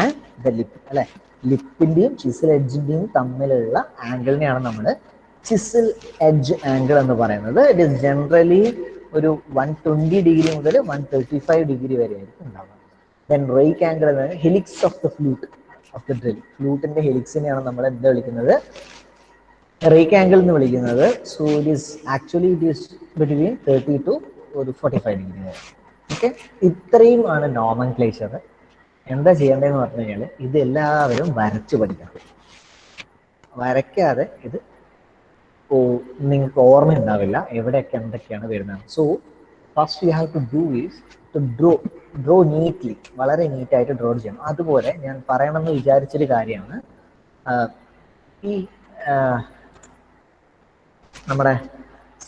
and the lip അല്ലെ. ലിപ്പിന്റെയും ചിസിൽ എഡ്ജിന്റെയും തമ്മിലുള്ള ആംഗിളിനെയാണ് നമ്മൾ ചിസിൽ എഡ്ജ് ആംഗിൾ എന്ന് പറയുന്നത്. ഇറ്റ് ഈസ് ജനറലി ഒരു 120 ഡിഗ്രി മുതൽ 135 ഡിഗ്രി വരെ ആയിരിക്കും ഉണ്ടാവുക. ദെൻ റേക്ക് ആംഗിൾ എന്ന് പറയുന്നത് helix of the flute of the drill. ഫ്ലൂട്ടിന്റെ ഹെലിക്സിനെയാണ് നമ്മൾ എന്താ വിളിക്കുന്നത്, റേക്ക് ആംഗിൾ എന്ന് വിളിക്കുന്നത്. So it is actually it is between 30 to 45 degree വരെ. ഓക്കെ, ഇത്രയും ആണ് നോമൻക്ലേച്ചർ. എന്താ ചെയ്യേണ്ടതെന്ന് പറഞ്ഞു കഴിഞ്ഞാൽ ഇത് എല്ലാവരും വരച്ചു പഠിക്കണം. വരയ്ക്കാതെ ഇത് നിങ്ങൾക്ക് ഓർമ്മ ഉണ്ടാവില്ല എവിടെയൊക്കെ എന്തൊക്കെയാണ് വരുന്നത്. So first you have to do is to draw neatly, വളരെ നീറ്റായിട്ട് ഡ്രോ ചെയ്യണം. അതുപോലെ ഞാൻ പറയണമെന്ന് വിചാരിച്ചൊരു കാര്യമാണ്, ഈ നമ്മുടെ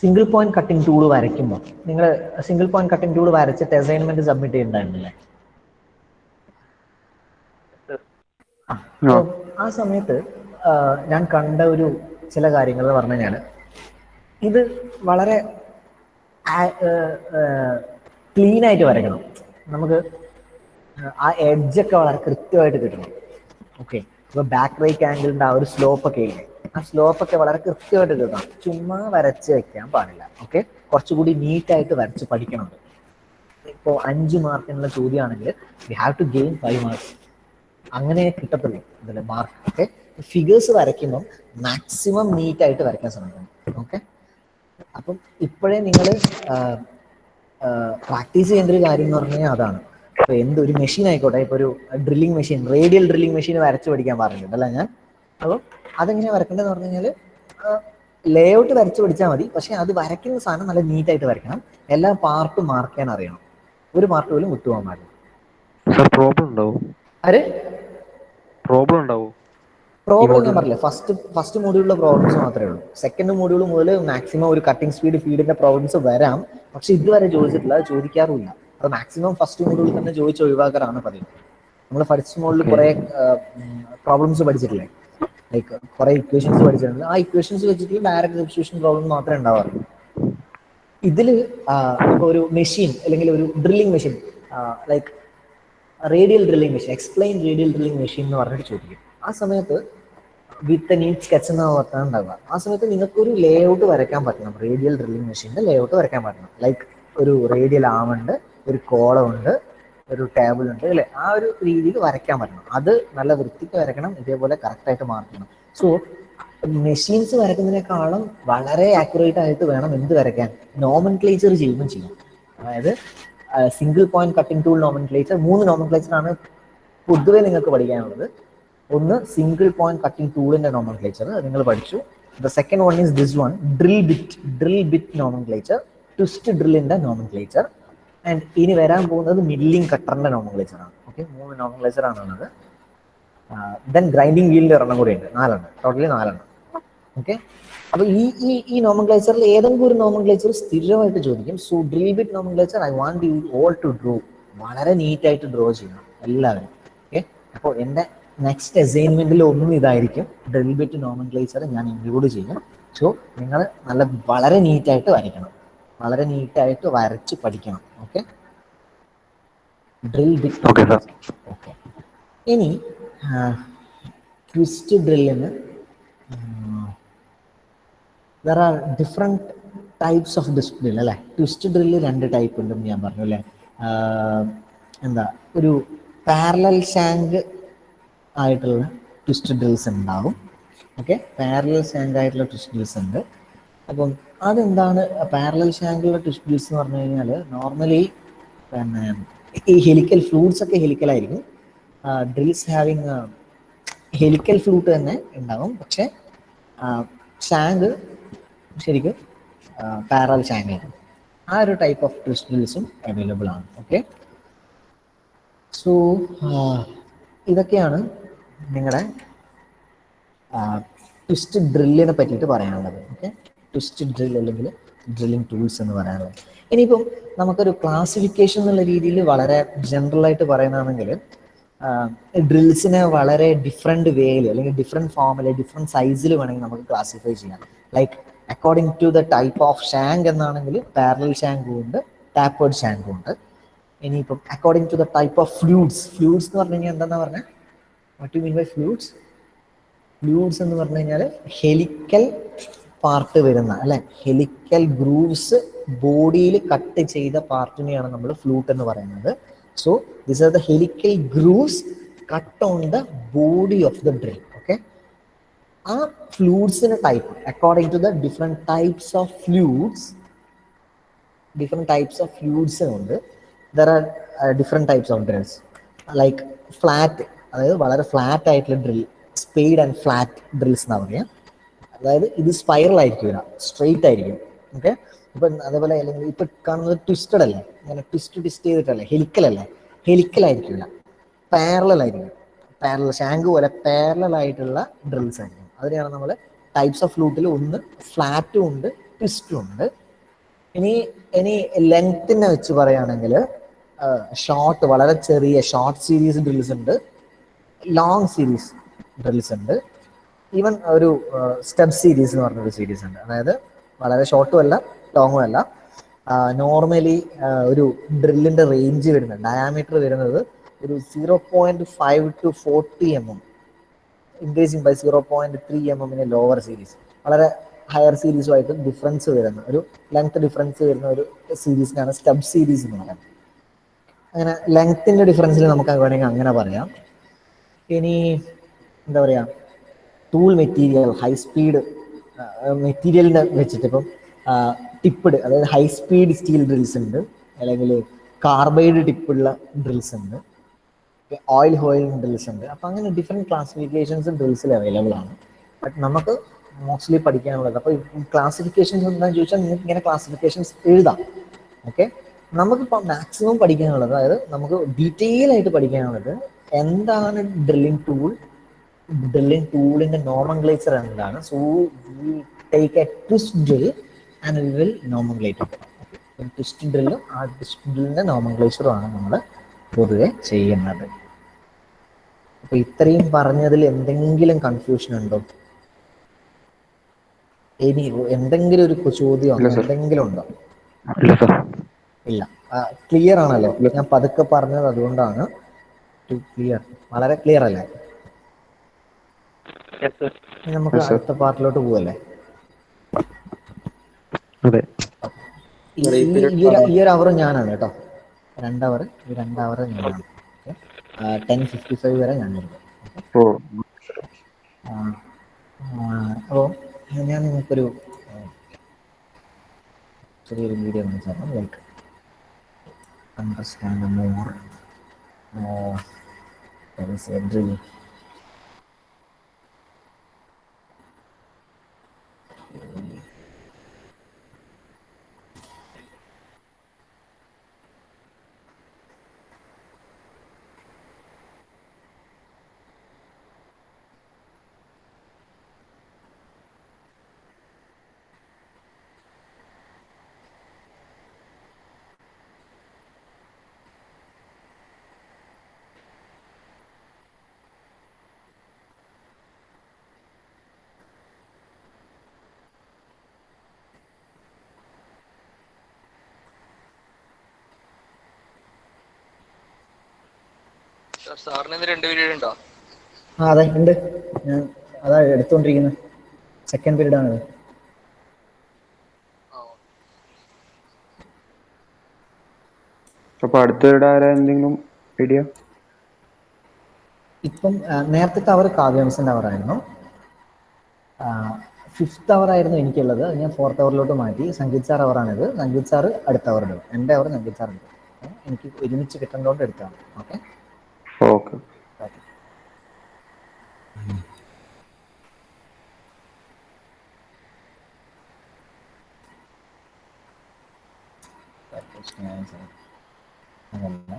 സിംഗിൾ പോയിന്റ് കട്ടിംഗ് ടൂൾ വരയ്ക്കുമ്പോൾ നിങ്ങൾ സിംഗിൾ പോയിന്റ് കട്ടിംഗ് ടൂൾ വരച്ചിട്ട് അസൈൻമെന്റ് സബ്മിറ്റ് ചെയ്യുന്നുണ്ടായിരുന്നില്ലേ? അപ്പോൾ ആ സമയത്ത് ഞാൻ കണ്ട ഒരു ചില കാര്യങ്ങൾ എന്ന് പറഞ്ഞു കഴിഞ്ഞാൽ, ഇത് വളരെ ക്ലീൻ ആയിട്ട് വരയ്ക്കണം. നമുക്ക് ആ എഡ്ജൊക്കെ വളരെ കൃത്യമായിട്ട് കിട്ടണം. ഓക്കെ, ഇപ്പോൾ ബാക്ക് റൈറ്റ് ആംഗിളിൻ്റെ ആ ഒരു സ്ലോപ്പൊക്കെ ഇല്ലേ, ആ സ്ലോപ്പൊക്കെ വളരെ കൃത്യമായിട്ട് കിട്ടണം. ചുമ്മാ വരച്ച് വെക്കാൻ പാടില്ല. ഓക്കെ, കുറച്ചുകൂടി നീറ്റായിട്ട് വരച്ച് പഠിക്കണം. ഇപ്പോൾ 5 മാർക്കിനുള്ള ചോദ്യമാണെങ്കിൽ we have to gain 5 marks. അങ്ങനെ കിട്ടത്തുള്ളൂ ഇതിൽ മാർക്ക്. ഓക്കെ, ഫിഗേഴ്സ് വരയ്ക്കുമ്പം മാക്സിമം നീറ്റായിട്ട് വരയ്ക്കാൻ ശ്രമിക്കണം. ഓക്കെ, അപ്പം ഇപ്പോഴേ നിങ്ങൾ പ്രാക്ടീസ് ചെയ്യേണ്ട ഒരു കാര്യം എന്ന് പറഞ്ഞു കഴിഞ്ഞാൽ അതാണ്. ഇപ്പോൾ എന്തൊരു മെഷീൻ ആയിക്കോട്ടെ, ഇപ്പോൾ ഒരു drilling machine, radial drilling machine വരച്ച് പഠിക്കാൻ പറഞ്ഞിട്ടുണ്ടല്ല ഞാൻ. അപ്പോൾ അതെങ്ങനെയാണ് വരക്കേണ്ടതെന്ന് പറഞ്ഞു കഴിഞ്ഞാൽ, ലേ ഔട്ട് വരച്ച് പഠിച്ചാൽ മതി. പക്ഷേ അത് വരയ്ക്കുന്ന സാധനം നല്ല നീറ്റായിട്ട് വരയ്ക്കണം. എല്ലാ പാർട്ടും മാർക്ക് ചെയ്യാൻ അറിയണം. ഒരു പാർട്ട് പോലും വിട്ടുപോകാൻ പാടില്ല. പ്രോബ്ലം ഉണ്ടാവും? പ്രോബ്ലം ഞാൻ പറഞ്ഞില്ല, ഫസ്റ്റ് മോഡ്യൂളിലെ പ്രോബ്ലംസ് മാത്രമേ ഉള്ളൂ. സെക്കൻഡ് മോഡ്യൂൾ മുതൽ മാക്സിമം ഒരു കട്ടിംഗ് സ്പീഡ് ഫീഡിന്റെ പ്രോബ്ലംസ് വരാം. പക്ഷെ ഇതുവരെ ചോദിച്ചിട്ടില്ല, അത് ചോദിക്കാറുമില്ല. അത് മാക്സിമം ഫസ്റ്റ് മോഡ്യൂളിൽ തന്നെ ചോദിച്ച് ഒഴിവാക്കാറാണ് പതിവ്. നമ്മൾ ഫസ്റ്റ് മോഡ്യൂളിൽ കുറെ പ്രോബ്ലംസ് പഠിച്ചിട്ടില്ലേ, ലൈക്ക് കുറെ ഇക്വേഷൻസ് പഠിച്ചിട്ടുണ്ട്. ആ ഇക്വേഷൻസ് വെച്ചിട്ട് ഡയറക്റ്റ് സബ്സ്റ്റിറ്റ്യൂഷൻ പ്രോബ്ലം മാത്രമേ ഉണ്ടാവാറുള്ളൂ. ഇതിൽ ഇപ്പോൾ ഒരു മെഷീൻ അല്ലെങ്കിൽ ഒരു drilling machine, like radial drilling machine, explain radial drilling machine എന്ന് പറഞ്ഞിട്ട് ചോദിക്കും. ആ സമയത്ത് വിത്ത് നീറ്റ് സ്കെച്ച് എന്ന ഓർത്താണ് ഉണ്ടാവുക. ആ സമയത്ത് നിങ്ങൾക്കൊരു ലേ ഔട്ട് വരയ്ക്കാൻ പറ്റണം. റേഡിയൽ ഡ്രില്ലിംഗ് മെഷീൻ്റെ ലേ ഔട്ട് വരയ്ക്കാൻ പറ്റണം. ലൈക്ക് ഒരു റേഡിയൽ ആമുണ്ട്, ഒരു കോളമുണ്ട്, ഒരു ടേബിൾ ഉണ്ട് അല്ലേ, ആ ഒരു രീതിയിൽ വരയ്ക്കാൻ പറ്റണം. അത് നല്ല വൃത്തിക്ക് വരയ്ക്കണം. ഇതേപോലെ കറക്റ്റായിട്ട് മാർക്ക് ചെയ്യണം. സോ മെഷീൻസ് വരയ്ക്കുന്നതിനേക്കാളും വളരെ ആക്യുറേറ്റ് ആയിട്ട് വേണം എന്ത് വരയ്ക്കാൻ, നോമൻക്ലേച്ചർ ചെയ്യുമ്പോൾ ചെയ്യണം. അതായത് single point cutting tool nomenclature, 3 നോമൻക്ലേച്ചറാണ് പൊതുവെ നിങ്ങൾക്ക് പഠിക്കാനുള്ളത്. ഒന്ന് സിംഗിൾ പോയിന്റ് കട്ടിംഗ് ടൂളിന്റെ നോമൻക്ലേച്ചർ, നിങ്ങൾ പഠിച്ചു. The second one is this one, drill bit nomenclature, twist ഡ്രില്ലിന്റെ നോമൻക്ലേച്ചർ. ആൻഡ് ഇനി വരാൻ പോകുന്നത് മില്ലിംഗ് കട്ടറിന്റെ നോമൻക്ലേച്ചർ ആണ്. ഓക്കെ, 3 നോമൻക്ലേച്ചർ ആണുള്ളത്. ദെൻ ഗ്രൈൻഡിങ് വീലിന്റെ ഒരെണ്ണം കൂടി ഉണ്ട്, 4 ടോട്ടലി 4. ഓക്കെ, അപ്പൊ ഈ നോമൻക്ലേച്ചറിൽ ഏതെങ്കിലും ഒരു നോമൻക്ലേച്ചർ സ്ഥിരമായിട്ട് ചോദിക്കും. So drill bit nomenclature I want you all to draw, വളരെ നീറ്റായിട്ട് ഡ്രോ ചെയ്യണം എല്ലാവരും. ഓക്കെ, അപ്പോൾ എൻ്റെ നെക്സ്റ്റ് അസൈൻമെന്റിൽ ഒന്നും ഇതായിരിക്കും, ഡ്രിൽ ബിറ്റ് നോമൻക്ലേച്ചർ ഞാൻ ഇൻക്ലൂഡ് ചെയ്യും. സോ നിങ്ങൾ വളരെ നീറ്റായിട്ട് വരയ്ക്കണം, വളരെ നീറ്റായിട്ട് വരച്ച് പഠിക്കണം. Okay, drill bit. ഓക്കെ, ഇനി ട്വിസ്റ്റ് ഡ്രില്ലിന് there are different types of twist drill അല്ലേ. ട്വിസ്റ്റ് ഡ്രില്ല് 2 ടൈപ്പ് ഉണ്ടെന്ന് ഞാൻ പറഞ്ഞു അല്ലേ. എന്താ, ഒരു പാരലൽ ഷാങ്ക് ആയിട്ടുള്ള ട്വിസ്റ്റ് ഡ്രിൽസ് ഉണ്ടാവും. ഓക്കെ, പാരലൽ ഷാങ്ക് ആയിട്ടുള്ള ട്വിസ്റ്റ് ഡ്രിൽസ് ഉണ്ട്. അപ്പം അതെന്താണ് പാരലൽ ഷാങ്കിലുള്ള ട്വിസ്റ്റ് ഡ്രിൽസ് എന്ന് പറഞ്ഞു കഴിഞ്ഞാൽ, നോർമലി പിന്നെ ഈ ഹെലിക്കൽ ഫ്ലൂട്ട്സ് ഒക്കെ ഹെലിക്കലായിരിക്കും. ഡ്രിൽസ് ഹാവിങ് ഹെലിക്കൽ ഫ്ലൂട്ട് തന്നെ ഉണ്ടാവും. പക്ഷെ ഷാങ്ക് ശരിക്കും പാരലൽ ഷാങ്ക് ആണ്. ആ ഒരു ടൈപ്പ് ഓഫ് ട്വിസ്റ്റ് ഡ്രിൽസും അവൈലബിൾ ആണ്. ഓക്കെ, സോ ഇതൊക്കെയാണ് നിങ്ങളുടെ ട്വിസ്റ്റ് ഡ്രില്ലിനെ പറ്റിയിട്ട് പറയാനുള്ളത്. ഓക്കെ, ട്വിസ്റ്റ് ഡ്രിൽ അല്ലെങ്കിൽ ഡ്രില്ലിംഗ് ടൂൾസ് എന്ന് പറയാനുള്ളത്. ഇനിയിപ്പം നമുക്കൊരു ക്ലാസിഫിക്കേഷൻ എന്നുള്ള രീതിയിൽ വളരെ ജനറലായിട്ട് പറയുന്നതാണെങ്കിൽ, ഡ്രിൽസിനെ വളരെ ഡിഫറെൻറ്റ് വേയിൽ അല്ലെങ്കിൽ ഡിഫറെൻറ്റ് ഫോമിൽ ഡിഫറെൻറ്റ് സൈസിൽ വേണമെങ്കിൽ നമുക്ക് ക്ലാസിഫൈ ചെയ്യാം. Like according to the type of shank എന്നാണെങ്കിൽ പാരലൽ ഷാങ്കും ഉണ്ട്, ടാപ്പേർഡ് ഷാങ്കും ഉണ്ട്. ഇനിയിപ്പം according to the type of fluids എന്ന് പറഞ്ഞു കഴിഞ്ഞാൽ എന്താണെന്ന് പറഞ്ഞാൽ, what you mean by fluids എന്ന് പറഞ്ഞു കഴിഞ്ഞാൽ ഹെലിക്കൽ പാർട്ട് വരുന്ന അല്ലെ, ഹെലിക്കൽ ഗ്രൂവ്സ് ബോഡിയിൽ കട്ട് ചെയ്ത പാർട്ടിനെയാണ് നമ്മൾ ഫ്ലൂട്ട് എന്ന് പറയുന്നത്. So these are the helical grooves cut on the body of the drill. Okay, ആ ഫ്ലൂയിഡ്സിന്റെ type according to the different types of fluids ഉണ്ട്. There are different types of drills. Like flat, അതായത് വളരെ flat ആയിട്ടുള്ള drill, spade and flat drills എന്നാ പറയുക. അതായത് ഇത് സ്പൈറൽ ആയിരിക്കും, സ്ട്രെയിറ്റ് ആയിരിക്കും. ഓക്കെ. ഇപ്പം അതേപോലെ അല്ലെങ്കിൽ ഇപ്പം കാണുന്നത് ട്വിസ്റ്റഡ് അല്ലേ, ഇങ്ങനെ ട്വിസ്റ്റ് ചെയ്തിട്ടല്ലേ, ഹെലിക്കലല്ലേ, ഹെലിക്കലായിരിക്കില്ല, പാരലൽ ആയിരിക്കും. പാരലൽ ഷാങ്ക് പോലെ പാരലൽ ആയിട്ടുള്ള ഡ്രിൽസ് ആയിരിക്കും. അതിനെയാണ് നമ്മൾ ടൈപ്സ് ഓഫ് ഫ്ലൂട്ടിൽ ഒന്ന് ഫ്ലാറ്റും ഉണ്ട് ട്വിസ്റ്റും ഉണ്ട്. ഇനി ഇനി ലെങ്ത്തിനെ വെച്ച് പറയുകയാണെങ്കിൽ ഷോർട്ട്, വളരെ ചെറിയ ഷോർട്ട് സീരീസ് ഡ്രിൽസ് ഉണ്ട്, ലോങ് സീരീസ് ഡ്രിൽസ് ഉണ്ട്, ഈവൻ ഒരു സ്റ്റെപ്പ് സീരീസ് എന്ന് പറഞ്ഞൊരു സീരീസ് ഉണ്ട്. അതായത് വളരെ ഷോർട്ടും അല്ല ലോങ്ങും അല്ല. നോർമലി ഒരു ഡ്രില്ലിൻ്റെ റേഞ്ച് വരുന്നത്, ഡയാമീറ്റർ വരുന്നത് ഒരു 0.5 to 40 mm, increasing by 0.3 mm in lower series. വളരെ ഹയർ സീരീസുമായിട്ട് ഡിഫറൻസ് വരുന്ന ഒരു ലെങ്ത് ഡിഫറൻസ് വരുന്ന ഒരു സീരീസിനാണ് സ്റ്റബ് സീരീസ് എന്ന് പറയുന്നത്. അങ്ങനെ ലെങ്ത്തിന്റെ ഡിഫറൻസിൽ നമുക്ക് വേണമെങ്കിൽ അങ്ങനെ പറയാം. ഇനി എന്താ പറയുക, ടൂൾ മെറ്റീരിയൽ, ഹൈ സ്പീഡ് മെറ്റീരിയലിനെ വെച്ചിട്ട് ഇപ്പം ടിപ്പിഡ്, അതായത് ഹൈ സ്പീഡ് സ്റ്റീൽ ഡ്രിൽസ് ഉണ്ട്, അല്ലെങ്കിൽ കാർബൈഡ് ടിപ്പുള്ള ഡ്രിൽസ് ഉണ്ട്, ഓയിൽ ഡ്രിൽസ് ഉണ്ട്. അപ്പം അങ്ങനെ ഡിഫറെൻറ്റ് ക്ലാസിഫിക്കേഷൻസ് ഡ്രിൽസിൽ അവൈലബിൾ ആണ്. ബട്ട് നമുക്ക് മോസ്റ്റ്ലി പഠിക്കാനുള്ളത്, അപ്പോൾ ക്ലാസിഫിക്കേഷൻസ് എന്താണെന്ന് ചോദിച്ചാൽ നിങ്ങൾക്ക് ഇങ്ങനെ ക്ലാസിഫിക്കേഷൻസ് എഴുതാം. ഓക്കെ. നമുക്കിപ്പോൾ മാക്സിമം പഠിക്കാനുള്ളത്, അതായത് നമുക്ക് ഡീറ്റെയിൽ ആയിട്ട് പഠിക്കാനുള്ളത് എന്താണ് ഡ്രില്ലിംഗ് ടൂൾ, ഡ്രില്ലിംഗ് ടൂളിൻ്റെ നോമൻക്ലേച്ചർ എന്താണ്. So we take a twist drill and we will nomenclate it. Twist ഡ്രില്ലും ആ ട്വിസ്റ്റ് ഡ്രില്ലിൻ്റെ നോമൻക്ലേച്ചറുമാണ് നമ്മൾ പൊതുവെ ചെയ്യുന്നത്. അപ്പോൾ ഇത്രയും പറഞ്ഞതിൽ എന്തെങ്കിലും കൺഫ്യൂഷൻ ഉണ്ടോ? ഇനി എന്തെങ്കിലും ഒരു ചോദ്യം ഇല്ല അങ്ങനെ സർ. എന്തെങ്കിലും ഉണ്ടോ? ഇല്ല സർ. ഇല്ല. ക്ലിയർ ആണല്ലോ? ഇല്ല ഞാൻ സർ. പതുക്കെ പറഞ്ഞത് അതുകൊണ്ടാണ്. ക്ലിയർ, വളരെ ക്ലിയർ അല്ലേ? ഇനി നമുക്ക് യെസ് സർ. അടുത്ത പാർട്ടിലോട്ട് പോവല്ലേ? അതെ. ഈ സർ, ഈ ഈ പീരീഡ് ഈ ഒരു അവർ ഞാനാണ് കേട്ടോ. 2 അവർ, ഈ 2 അവർ ഞാനാണ്. ഓക്കെ. 10:55 വരെ ഞാനായിരുന്നു. ഓ. അപ്പോൾ ഞാൻ നിങ്ങൾക്കൊരു ചെറിയൊരു വീഡിയോ കാണിച്ചു തരാം. Like understand more drill. സാറിന് ഇന്ന് 2 പീരീഡ് ഉണ്ടോ? അതെ ഉണ്ട്. ഞാൻ അതാ എടുത്തുകൊണ്ടിരിക്കുന്നത്. സെക്കൻഡ് പീരീഡ് ആണത്. അപ്പൊ അടുത്ത പീരീഡ് ആരാ, എന്തെങ്കിലും ഐഡിയ? ഇപ്പം നേരത്തെ അവർ കാവ്യാംസിൻ്റെ അവറായിരുന്നു. 5th അവർ ആയിരുന്നു എനിക്കുള്ളത്. ഞാൻ 4th അവറിലോട്ട് മാറ്റി. സംഗീത് സാർ അവറാണിത്. സംഗീത് സാർ അടുത്ത അവർ എടുക്കും. എൻ്റെ അവർ സംഗീത് സാർ എടുക്കും. എനിക്ക് ഒരുമിച്ച് കിട്ടേണ്ടതുകൊണ്ട് എടുത്താണ്. ഓക്കെ. ഓക്കെ. അതല്ല,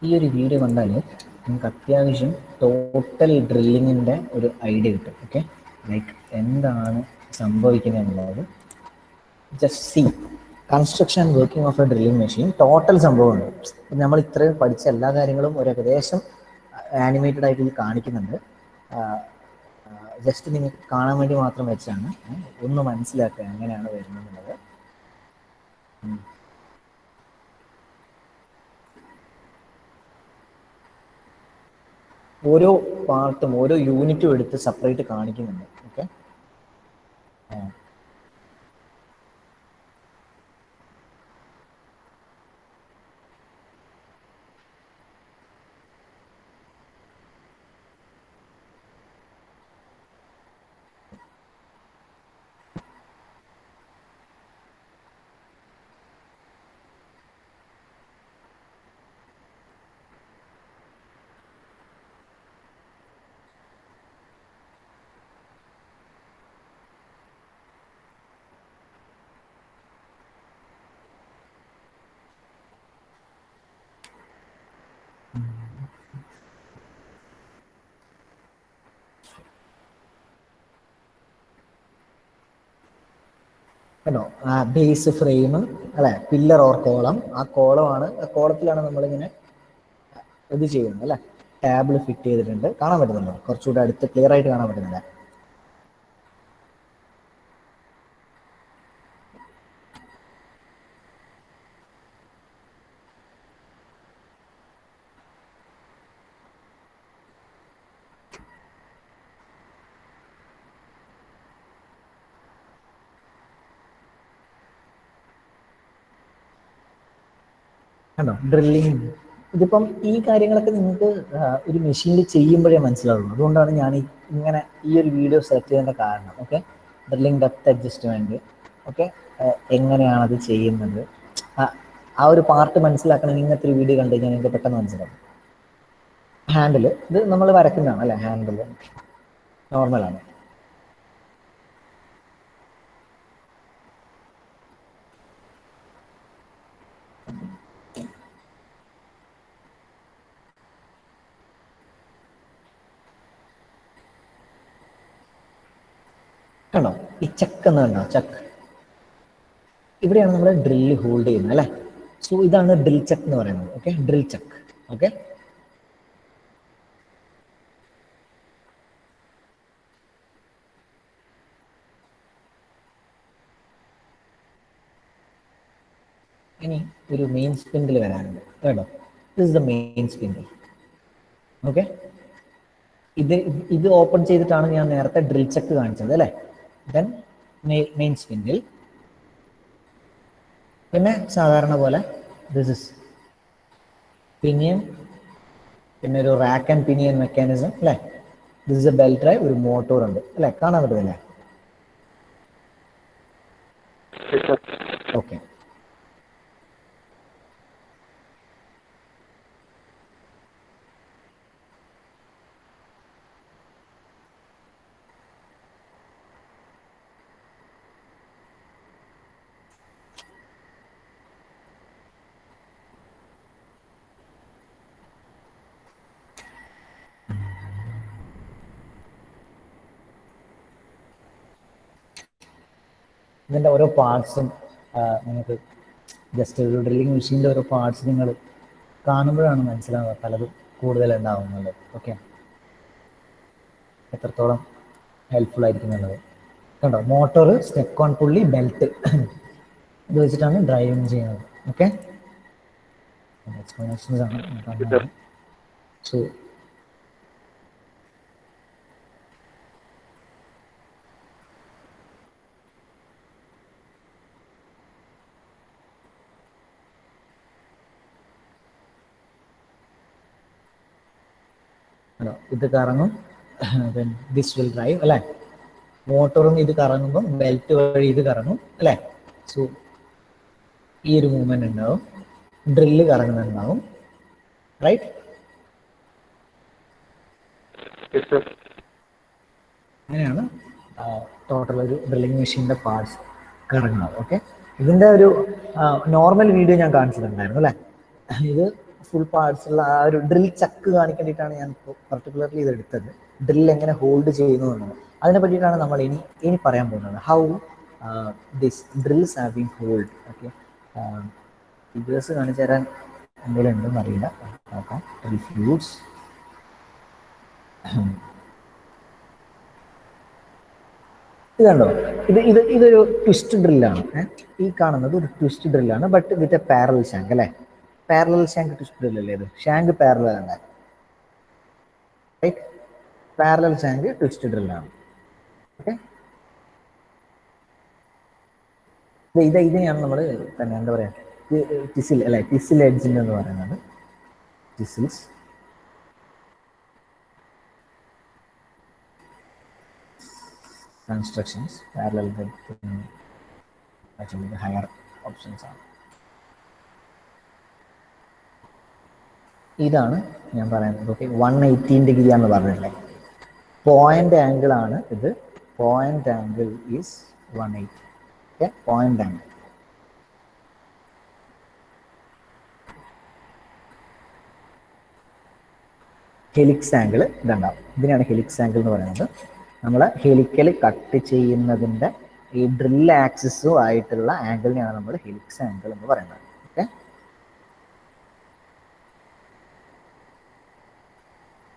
ഈ ഒരു വീഡിയോ കണ്ടാൽ നിങ്ങൾക്ക് അത്യാവശ്യം ടോട്ടൽ ഡ്രില്ലിങ്ങിൻ്റെ ഒരു ഐഡിയ കിട്ടും. ഓക്കെ. ലൈക്ക് എന്താണ് സംഭവിക്കുന്നത് എന്നുള്ളത് just see. Construction and working of a drilling machine, total സംഭവമുണ്ട്. നമ്മൾ ഇത്രയും പഠിച്ച എല്ലാ കാര്യങ്ങളും ഒരു ഏകദേശം ആനിമേറ്റഡ് ആയിട്ട് ഇതിൽ കാണിക്കുന്നുണ്ട്. ജസ്റ്റ് നിങ്ങൾക്ക് കാണാൻ വേണ്ടി മാത്രം വെച്ചാണ്, ഒന്ന് മനസ്സിലാക്കുക എങ്ങനെയാണ് വരുന്നത് എന്നുള്ളത്. ഓരോ പാർട്ടും ഓരോ യൂണിറ്റും എടുത്ത് സെപ്പറേറ്റ് കാണിക്കുന്നുണ്ട്. ഓക്കെ. കണ്ടോ ആ ബേസ് ഫ്രെയിം അല്ലെ, പില്ലർ ഓർ കോളം, ആ കോളമാണ്, ആ കോളത്തിലാണ് നമ്മളിങ്ങനെ ഇത് ചെയ്യുന്നത് അല്ലെ. ടാബിൾ ഫിറ്റ് ചെയ്തിട്ടുണ്ട്, കാണാൻ പറ്റുന്നുണ്ടോ? കുറച്ചുകൂടെ അടുത്ത് ക്ലിയർ ആയിട്ട് കാണാൻ പറ്റുന്നില്ല. കണ്ടോ ഡ്രില്ലിങ്. ഇതിപ്പം ഈ കാര്യങ്ങളൊക്കെ നിങ്ങൾക്ക് ഒരു മെഷീനിൽ ചെയ്യുമ്പോഴേ മനസ്സിലാവുള്ളൂ. അതുകൊണ്ടാണ് ഞാൻ ഇങ്ങനെ ഈ ഒരു വീഡിയോ സെലക്ട് ചെയ്തതിൻ്റെ കാരണം. Okay, drilling depth adjustment, okay, എങ്ങനെയാണത് ചെയ്യുന്നത്, ആ ഒരു പാർട്ട് മനസ്സിലാക്കണമെങ്കിൽ ഇങ്ങനത്തെ ഒരു വീഡിയോ കണ്ടു കഴിഞ്ഞാൽ നിങ്ങൾക്ക് പെട്ടെന്ന് മനസ്സിലാവും. ഹാൻഡിൽ ഇത് നമ്മൾ വരയ്ക്കുന്നതാണ് അല്ലേ, ഹാൻഡിൽ നോർമലാണ്. കണ്ടോ ഈ ചക്ക് എന്ന് കണ്ടോ, ചക്ക് ഇവിടെയാണ് നമ്മൾ ഡ്രില്ല് ഹോൾഡ് ചെയ്യുന്നത് അല്ലേ. സോ ഇതാണ് ഡ്രിൽ ചക്ക് എന്ന് പറയുന്നത്. ഓക്കെ, ഡ്രിൽ ചക്ക്. ഓക്കെ, ഇനി ഒരു മെയിൻ സ്പിൻഡിൽ വരാനുണ്ട് കേട്ടോ. This is the main spindle. Okay, ഇത് ഓപ്പൺ ചെയ്തിട്ടാണ് ഞാൻ നേരത്തെ ഡ്രിൽ ചക്ക് കാണിച്ചത് അല്ലേ. ദെൻ മെയിൻ സ്പിൻഡിൽ, പിന്നെ സാധാരണ പോലെ ദിസ് ഇസ് പിനിയൻ, പിന്നെ ഒരു റാക്ക് ആൻഡ് പിനിയൻ മെക്കാനിസം അല്ലേ. This is A belt drive, ഒരു മോട്ടോർ ഉണ്ട് അല്ലേ, കാണാൻ പറ്റുന്നില്ലേ? ഓക്കെ, ഇതിൻ്റെ ഓരോ പാർട്സും നിങ്ങൾക്ക് ജസ്റ്റ് ഒരു ഡ്രില്ലിങ് മെഷീൻ്റെ ഓരോ പാർട്സ് നിങ്ങൾ കാണുമ്പോഴാണ് മനസ്സിലാവുക പലതും കൂടുതൽ ഉണ്ടാവുന്നത്. ഓക്കെ, എത്രത്തോളം ഹെൽപ്ഫുൾ ആയിരിക്കും എന്നുള്ളത്. കണ്ടോ മോട്ടോർ, സ്റ്റെക്ക് ഓൺ പുള്ളി, ബെൽറ്റ് ഇത് വെച്ചിട്ടാണ് ഡ്രൈവിങ് ചെയ്യുന്നത്. ഓക്കെ, എക്സ്പ്ലനേഷൻസ് ആണ്. സോ ഇത് കറങ്ങും, ദിസ് വിൽ ഡ്രൈവ് അല്ലേ. മോട്ടോറും ഇത് കറങ്ങുമ്പോൾ ബെൽറ്റ് വഴി ഇത് കറങ്ങും അല്ലേ. സോ ഈ ഒരു മൂവ്മെന്റ് ഉണ്ടാവും, ഡ്രില്ല് കറങ്ങുന്നുണ്ടാവും, റൈറ്റ്. അങ്ങനെയാണ് ടോട്ടൽ ഒരു ഡ്രില്ലിംഗ് മെഷീൻ്റെ പാർട്സ് കറങ്ങുന്നത്. ഓക്കെ, ഇതിൻ്റെ ഒരു നോർമൽ വീഡിയോ ഞാൻ കാണിച്ചിട്ടുണ്ടായിരുന്നു അല്ലേ. ഇത് ഫുൾ പാർട്സ് ഉള്ള ആ ഒരു ഡ്രിൽ ചക്ക് കാണിക്കേണ്ടിയിട്ടാണ് ഞാൻ പർട്ടിക്കുലർലി ഇത് എടുത്തത്. ഡ്രിൽ എങ്ങനെ ഹോൾഡ് ചെയ്യുന്നു എന്നുള്ളത് അതിനെ പറ്റിയിട്ടാണ് നമ്മൾ ഇനി പറയാൻ പോകുന്നത്. How this drills have been hold. Okay, figures കാണിച്ചു തരാൻ എന്തെങ്കിലും ഉണ്ടെന്ന് അറിയില്ല, നോക്കാം. റിഫ്യൂസ് ഇത് കണ്ടോ, ഇതൊരു ട്വിസ്റ്റ് ഡ്രില്ലാണ്. ഈ കാണുന്നത് ഒരു ട്വിസ്റ്റ് ഡ്രില്ലാണ്, but with a parallel shank അല്ലേ. പാരലൽ ഷാങ്ക് ട്വിസ്റ്റ് ഡ്രിൽ അല്ലേ ഇത്, ഷാങ്ക് പാരലൽ ആണ്, റൈറ്റ്. പാരലൽ ഷാങ്ക് ട്വിസ്റ്റ് ഡ്രില്ലാണ്. ഓക്കെ, ഇതിനെയാണ് നമ്മൾ പിന്നെ എന്താ പറയാ, ടിസിൽ അല്ലെ, ടിസിൽ എഡ്ജിങ് എന്ന് പറയുന്നത്. ടിസിൽസ് കൺസ്ട്രക്ഷൻസ് പാരലൽ ഹയർ ഓപ്ഷൻസ് ആണ്. ഇതാണ് ഞാൻ പറയുന്നത്. ഓക്കെ, 118 ഡിഗ്രി എന്ന് പറഞ്ഞില്ലേ, പോയിന്റ് ആംഗിൾ ആണ് ഇത്. Point angle is 180. Okay, point angle. Helix angle ഇതുണ്ടാവും. ഇതിനാണ് ഹെലിക്സ് ആംഗിൾ എന്ന് പറയുന്നത്. നമ്മൾ ഹെലിക്കൽ കട്ട് ചെയ്യുന്നതിൻ്റെ ഈ ഡ്രിൽ ആക്സിസും ആയിട്ടുള്ള ആംഗിളിനെയാണ് നമ്മൾ ഹെലിക്സ് ആംഗിൾ എന്ന് പറയുന്നത്. ഓക്കെ,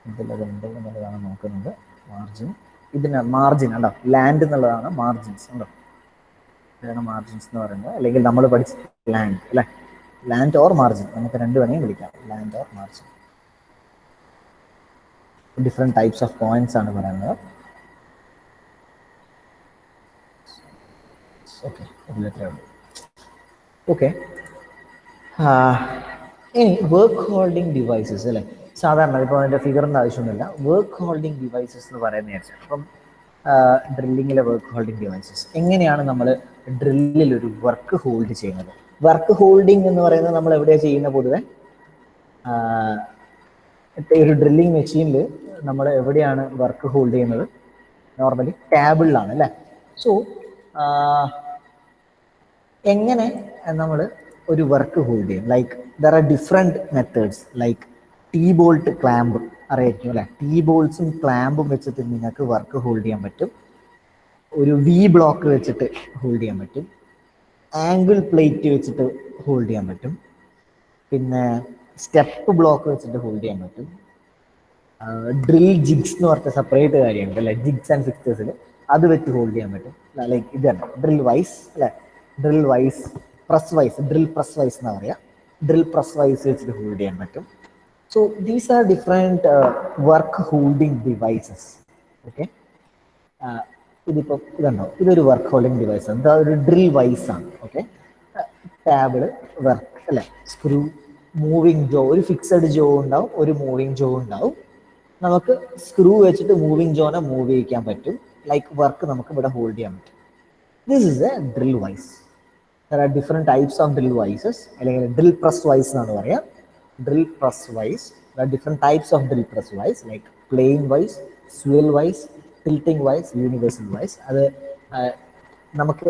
എന്നുള്ളതാണ് നോക്കുന്നത്. മാർജിൻ, ഇതിന് മാർജിൻ ഉണ്ടോ, ലാൻഡ് എന്നുള്ളതാണ് മാർജിൻസ് ഉണ്ടോ, ഇതാണ് മാർജിൻസ് എന്ന് പറയുന്നത്. അല്ലെങ്കിൽ നമ്മൾ പഠിച്ച ലാൻഡ് അല്ലെ, ലാൻഡ് ഓർ മാർജിൻ, നമുക്ക് രണ്ട് വേണമെങ്കിൽ വിളിക്കാം, land or margin. Different types of points ആണ് പറയുന്നത്. Okay, okay. ഇനി വർക്ക് ഹോൾഡിംഗ് ഡിവൈസസ് അല്ലേ, സാധാരണ ഇപ്പോൾ അതിൻ്റെ ഫിഗറിൻ്റെ ആവശ്യമൊന്നുമില്ല. വർക്ക് ഹോൾഡിംഗ് ഡിവൈസസ് എന്ന് പറയുന്നത് വെച്ചാൽ ഇപ്പം ഡ്രില്ലിങ്ങിലെ വർക്ക് ഹോൾഡിംഗ് ഡിവൈസസ്, എങ്ങനെയാണ് നമ്മൾ ഡ്രില്ലിൽ ഒരു വർക്ക് ഹോൾഡ് ചെയ്യുന്നത്? വർക്ക് ഹോൾഡിംഗ് എന്ന് പറയുന്നത് നമ്മൾ എവിടെയാണ് ചെയ്യുന്നത്? പൊതുവെ ഒരു ഡ്രില്ലിംഗ് മെഷീനിൽ നമ്മൾ എവിടെയാണ് വർക്ക് ഹോൾഡ് ചെയ്യുന്നത്? നോർമലി ടേബിളിലാണ് അല്ലേ. സോ എങ്ങനെ നമ്മൾ ഒരു വർക്ക് ഹോൾഡ് ചെയ്യും? Like there are different methods, like T bolt clamp അറിയായിരിക്കും അല്ലേ. ടീ ബോൾട്സും ക്ലാമ്പും വെച്ചിട്ട് നിങ്ങൾക്ക് വർക്ക് ഹോൾഡ് ചെയ്യാൻ പറ്റും. ഒരു വി ബ്ലോക്ക് വെച്ചിട്ട് ഹോൾഡ് ചെയ്യാൻ പറ്റും. ആംഗിൾ പ്ലേറ്റ് വെച്ചിട്ട് ഹോൾഡ് ചെയ്യാൻ പറ്റും. പിന്നെ സ്റ്റെപ്പ് ബ്ലോക്ക് വെച്ചിട്ട് ഹോൾഡ് ചെയ്യാൻ പറ്റും. ഡ്രിൽ ജിഗ്സ് എന്ന് പറഞ്ഞ സെപ്പറേറ്റ് കാര്യമുണ്ട് അല്ലെ, ജിഗ്സ് ആൻഡ് ഫിക്സേഴ്സിൽ അത് വെച്ച് ഹോൾഡ് ചെയ്യാൻ പറ്റും. ലൈക്ക് ഇതാണ് ഡ്രിൽ വൈസ് അല്ലെ, drill vice, press vice, drill press vice എന്നാ പറയാ. ഡ്രിൽ പ്രസ് വൈസ് വെച്ചിട്ട് ഹോൾഡ് ചെയ്യാൻ പറ്റും. So these are different work holding devices. Okay, ഇതിപ്പോൾ ഇതുണ്ടോ, ഇതൊരു വർക്ക് ഹോൾഡിംഗ് ഡിവൈസ് ആണ്. ഇത് ഒരു ഡ്രിൽ വൈസ് ആണ്. ഓക്കെ, ടാബിള്, വർക്ക് അല്ലെ, സ്ക്രൂ, മൂവിങ് ജോ, ഒരു ഫിക്സഡ് ജോ ഉണ്ടാവും, ഒരു മൂവിങ് ജോ ഉണ്ടാവും. നമുക്ക് സ്ക്രൂ വെച്ചിട്ട് മൂവിങ് ജോനെ മൂവ് ചെയ്യിക്കാൻ പറ്റും. ലൈക്ക് വർക്ക് നമുക്ക് ഇവിടെ ഹോൾഡ് ചെയ്യാൻ പറ്റും. This is a drill vise. There are different types of drill vises, അല്ലെങ്കിൽ ഡ്രിൽ പ്രസ് വൈസ് എന്നാണ് പറയാ. Drill press vise, there are different types of drill press vise, like plain vise, swivel vise, tilting vise, universal vise. അത് നമുക്ക്